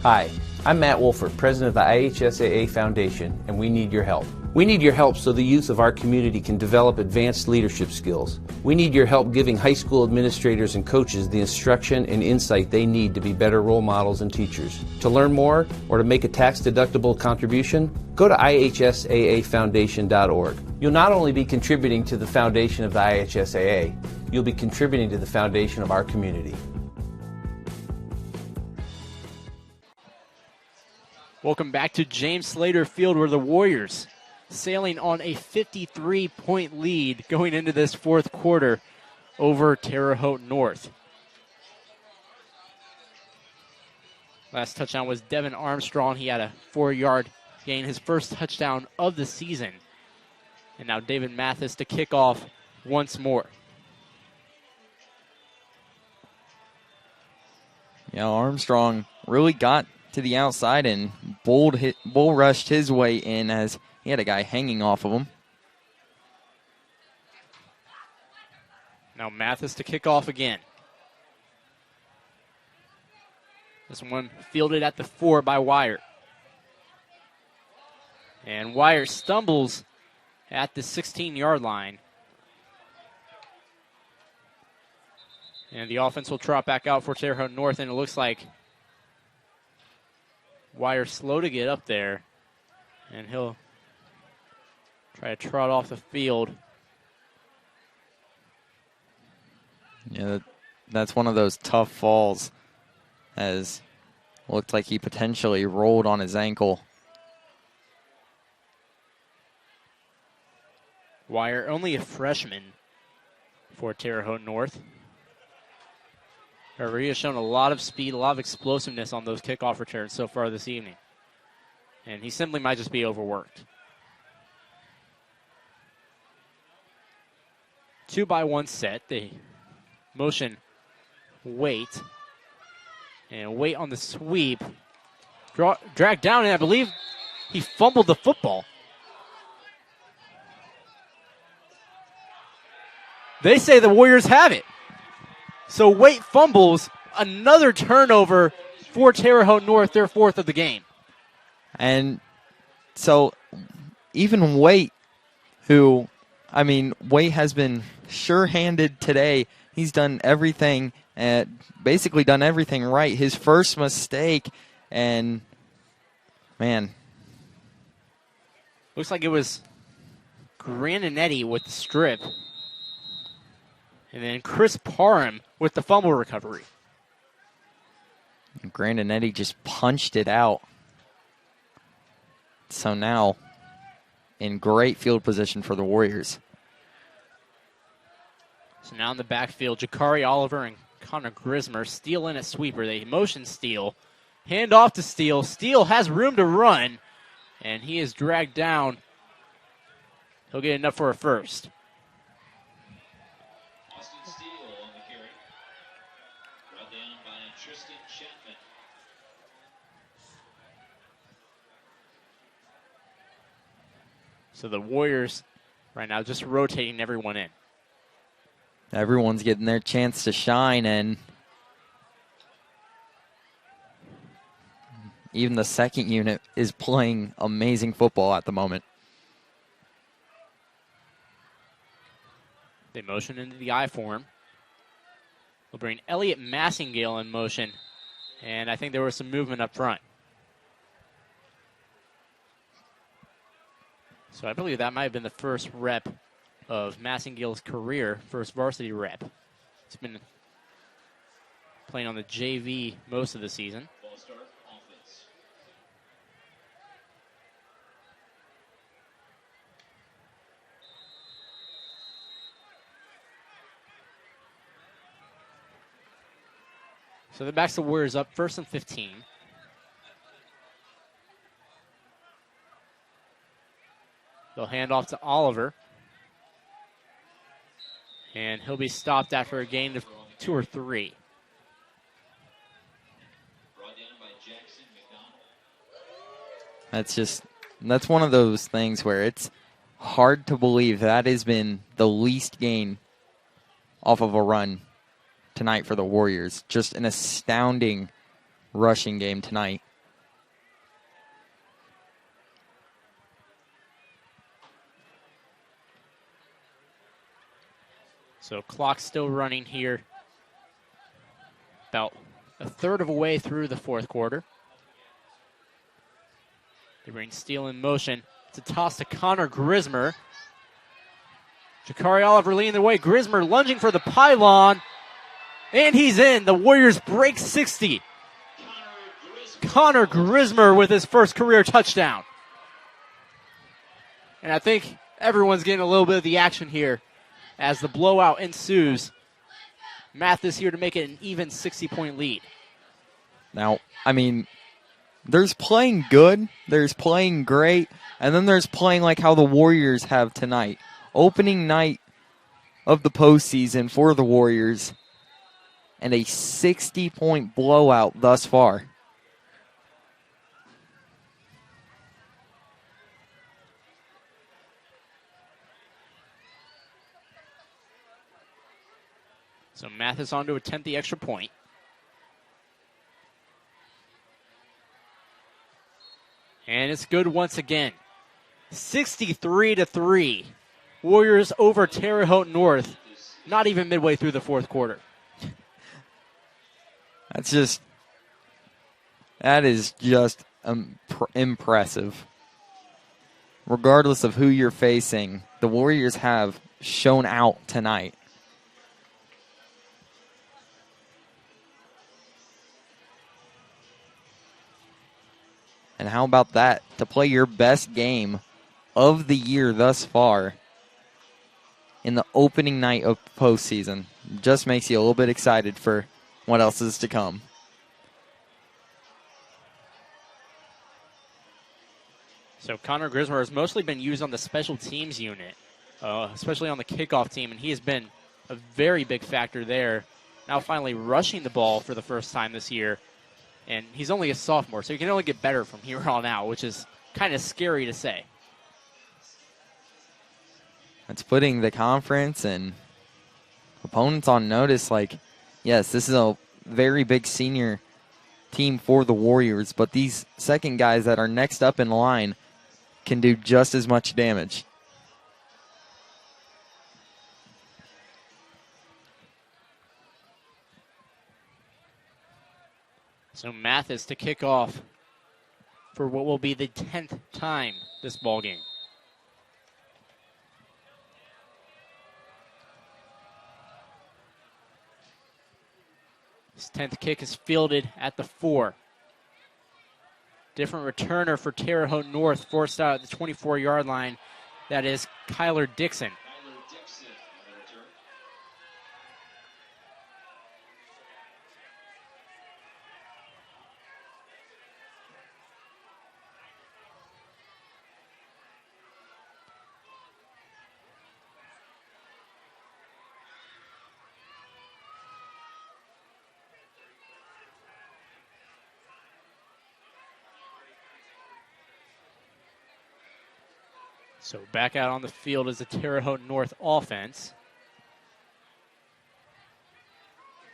Hi, I'm Matt Wolford, president of the IHSAA Foundation, and we need your help. We need your help so the youth of our community can develop advanced leadership skills. We need your help giving high school administrators and coaches the instruction and insight they need to be better role models and teachers. To learn more or to make a tax-deductible contribution, go to IHSAAfoundation.org. You'll not only be contributing to the foundation of the IHSAA, you'll be contributing to the foundation of our community. Welcome back to James Slater Field, where the Warriors sailing on a 53-point lead going into this fourth quarter over Terre Haute North. Last touchdown was Devin Armstrong. He had a 4-yard gain, his first touchdown of the season And now David Mathis to kick off once more. Yeah, Armstrong really got to the outside and bull rushed his way in as he had a guy hanging off of him. Now Mathis to kick off again. This one fielded at the 4 by Wire. And Wire stumbles at the 16-yard line. And the offense will trot back out for Terre Haute North, and it looks like Wire slow to get up there. And he'll try to trot off the field. Yeah, that's one of those tough falls, as looked like he potentially rolled on his ankle. Wire, only a freshman for Terre Haute North. However, he has shown a lot of speed, a lot of explosiveness on those kickoff returns so far this evening. And he simply might just be overworked. 2-by-1 set. They motion Wait. And Wait on the sweep. Dragged down, and I believe he fumbled the football. They say the Warriors have it. So Wait fumbles, another turnover for Terre Haute North, their 4th of the game. And so even Wait, Wait has been sure-handed today. He's done everything, basically done everything right. His first mistake, and man. Looks like it was Grandinetti with the strip. And then Chris Parham with the fumble recovery. Grandinetti just punched it out. So now, in great field position for the Warriors. So now in the backfield, Jakari Oliver and Connor Grismer. Steele in at sweeper. They motion Steele. Hand off to Steele. Steele has room to run, and he is dragged down. He'll get enough for a first. So the Warriors right now just rotating everyone in. Everyone's getting their chance to shine, and even the second unit is playing amazing football at the moment. They motion into the I form. They'll bring Elliot Massingale in motion, and I think there was some movement up front. So I believe that might have been the first rep of Massingale's career, first varsity rep. He's been playing on the JV most of the season. So the backs the Warriors up, 1st and 15. They'll hand off to Oliver. And he'll be stopped after a gain of 2 or 3. That's one of those things where it's hard to believe that has been the least gain off of a run tonight for the Warriors. Just an astounding rushing game tonight. So clock still running here. About a third of a way through the 4th quarter. They bring Steele in motion. It's a toss to Connor Grismer. Jakari Oliver leading the way. Grismer lunging for the pylon. And he's in. The Warriors break 60. Connor Grismer with his first career touchdown. And I think everyone's getting a little bit of the action here as the blowout ensues. Mathis here to make it an even 60-point lead. Now, there's playing good, there's playing great, and then there's playing like how the Warriors have tonight. Opening night of the postseason for the Warriors, and a 60-point blowout thus far. So Mathis on to attempt the extra point. And it's good once again. 63-3. Warriors over Terre Haute North. Not even midway through the fourth quarter. That is just impressive. Regardless of who you're facing, the Warriors have shown out tonight. And how about that? To play your best game of the year thus far in the opening night of postseason. Just makes you a little bit excited for what else is to come. So Connor Grismer has mostly been used on the special teams unit, especially on the kickoff team, and he has been a very big factor there. Now finally rushing the ball for the first time this year. And he's only a sophomore, so he can only get better from here on out, which is kind of scary to say. It's putting the conference and opponents on notice, like, yes, this is a very big senior team for the Warriors, but these second guys that are next up in line can do just as much damage. So Mathis to kick off for what will be the 10th time this ball game. His 10th kick is fielded at the 4. Different returner for Terre Haute North, forced out at the 24-yard line. That is Kyler Dixon. So back out on the field is the Terre Haute North offense.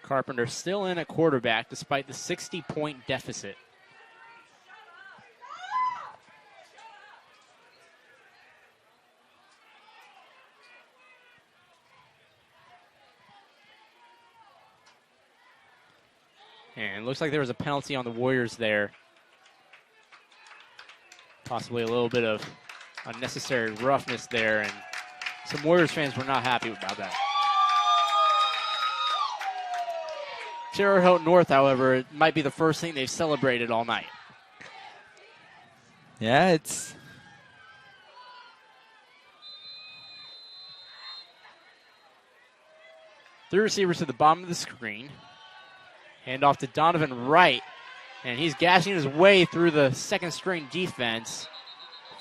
Carpenter still in at quarterback despite the 60-point deficit. And it looks like there was a penalty on the Warriors there. Possibly a little bit of unnecessary roughness there, and some Warriors fans were not happy about that. Terre Haute North, however, it might be the first thing they've celebrated all night. Yeah, it's... Three receivers to the bottom of the screen. Hand off to Donovan Wright, and he's gashing his way through the second-string defense.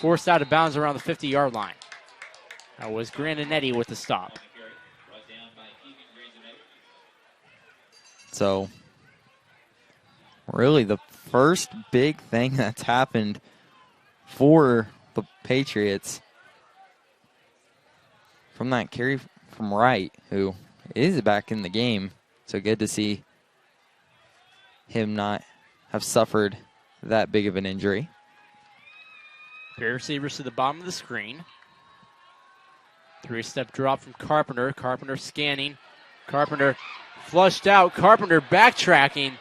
Forced out of bounds around the 50-yard line. That was Grandinetti with the stop. So, really the first big thing that's happened for the Patriots from that carry from Wright, who is back in the game. So good to see him not have suffered that big of an injury. Three receivers to the bottom of the screen. Three-step drop from Carpenter. Carpenter scanning. Carpenter flushed out. Carpenter backtracking.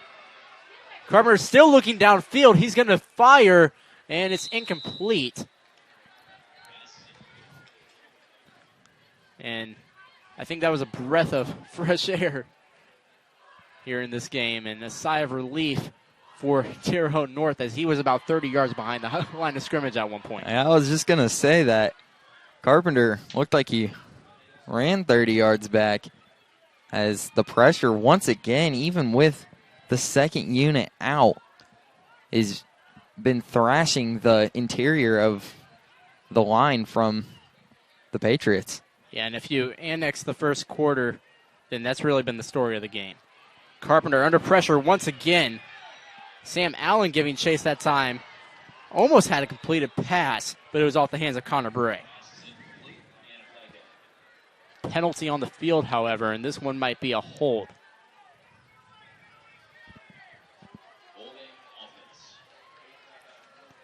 Carpenter still looking downfield. He's going to fire, and it's incomplete. And I think that was a breath of fresh air here in this game, and a sigh of relief for Terre Haute North, as he was about 30 yards behind the line of scrimmage at one point. I was just going to say that Carpenter looked like he ran 30 yards back, as the pressure once again, even with the second unit out, is been thrashing the interior of the line from the Patriots. Yeah, and if you annex the first quarter, then that's really been the story of the game. Carpenter under pressure once again. Sam Allen giving chase that time. Almost had a completed pass, but it was off the hands of Connor Bray. Penalty on the field, however, and this one might be a hold.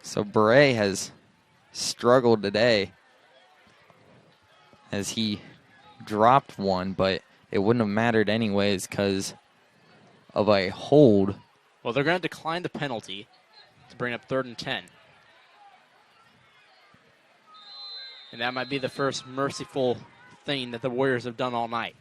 So Bray has struggled today as he dropped one, but it wouldn't have mattered anyways because of a hold. Well, they're going to decline the penalty to bring up 3rd and 10. And that might be the first merciful thing that the Warriors have done all night.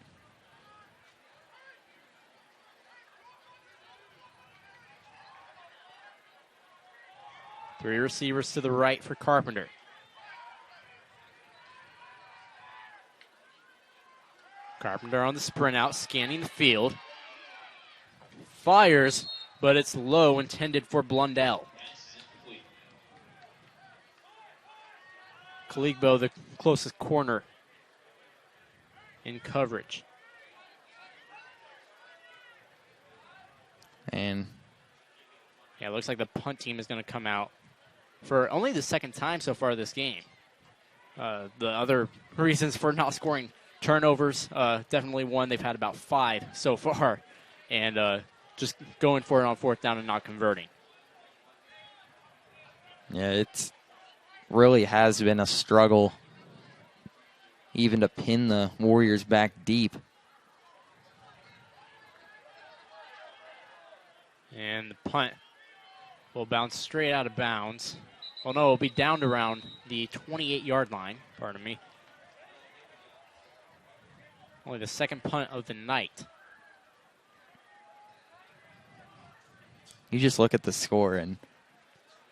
Three receivers to the right for Carpenter. Carpenter on the sprint out, scanning the field. Fires, but it's low, intended for Blundell. Kaligbo, the closest corner in coverage. And yeah, it looks like the punt team is going to come out for only the second time so far this game. The other reasons for not scoring turnovers, definitely one. They've had about 5 so far, and just going for it on 4th down and not converting. yeah, it's really has been a struggle even to pin the Warriors back deep. And the punt will bounce straight out of bounds. Well, no, it'll be down to around the 28-yard line, pardon me. Only the second punt of the night. You just look at the score and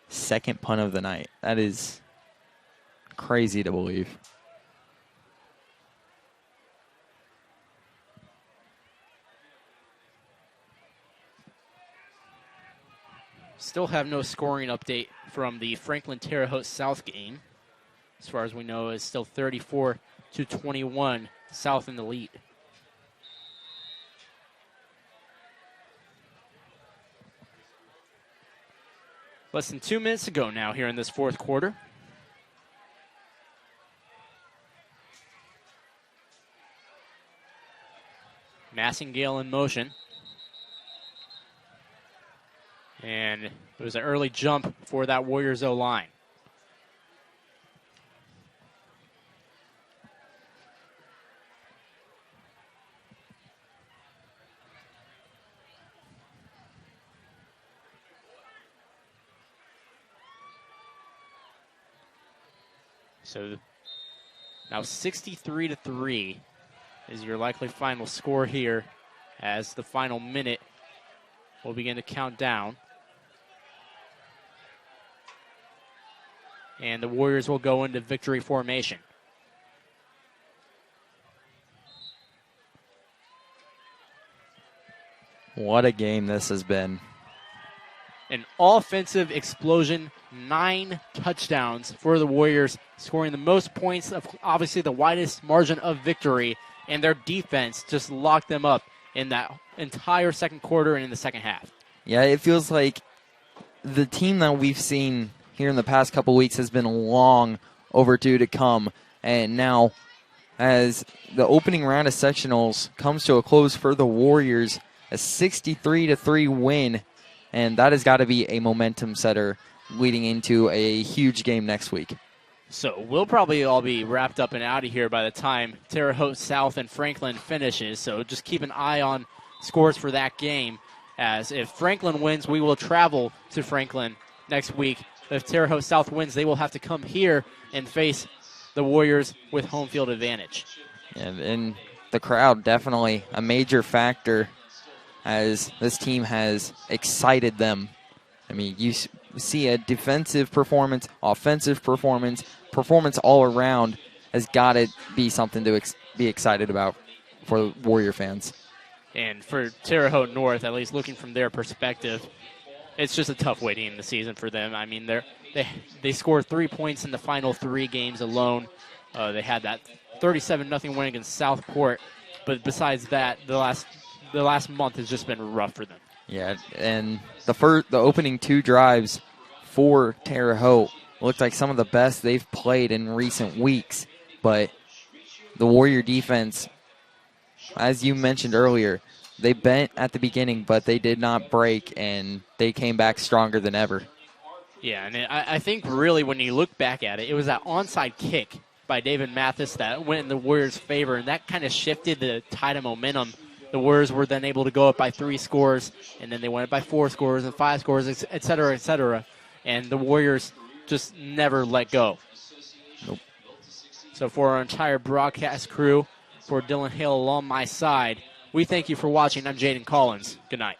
second punt of the night. That is crazy to believe. Still have no scoring update from the Franklin Terre Haute South game. As far as we know, it's still 34-21, South in the lead. Less than 2 minutes to go now here in this 4th quarter. Massingale in motion. And it was an early jump for that Warriors O-line. So now 63-3 is your likely final score here as the final minute will begin to count down. And the Warriors will go into victory formation. What a game this has been. An offensive explosion, 9 touchdowns for the Warriors, scoring the most points of obviously the widest margin of victory, and their defense just locked them up in that entire second quarter and in the second half. Yeah, it feels like the team that we've seen here in the past couple weeks has been long overdue to come. And now, as the opening round of sectionals comes to a close for the Warriors, a 63-3 win, and that has got to be a momentum setter leading into a huge game next week. So we'll probably all be wrapped up and out of here by the time Terre Haute South and Franklin finishes. So just keep an eye on scores for that game, as if Franklin wins, we will travel to Franklin next week. If Terre Haute South wins, they will have to come here and face the Warriors with home field advantage. And the crowd, definitely a major factor, as this team has excited them. I mean, you see a defensive performance, offensive performance all around has got to be something to be excited about for Warrior fans. And for Terre Haute North, at least looking from their perspective, It's just a tough way to end the season for them. I mean, they scored 3 points in the final 3 games alone. They had that 37-0 win against Southport, but besides that, the last month has just been rough for them. Yeah, and the opening 2 drives for Terre Haute looked like some of the best they've played in recent weeks, but the Warrior defense, as you mentioned earlier, they bent at the beginning, but they did not break, and they came back stronger than ever. Yeah, and I think really when you look back at it, it was that onside kick by David Mathis that went in the Warriors' favor, and that kind of shifted the tide of momentum. The Warriors were then able to go up by 3 scores, and then they went up by 4 scores and 5 scores, et cetera, et cetera. And the Warriors just never let go. Nope. So for our entire broadcast crew, for Dylan Hale along my side, we thank you for watching. I'm Jaden Collins. Good night.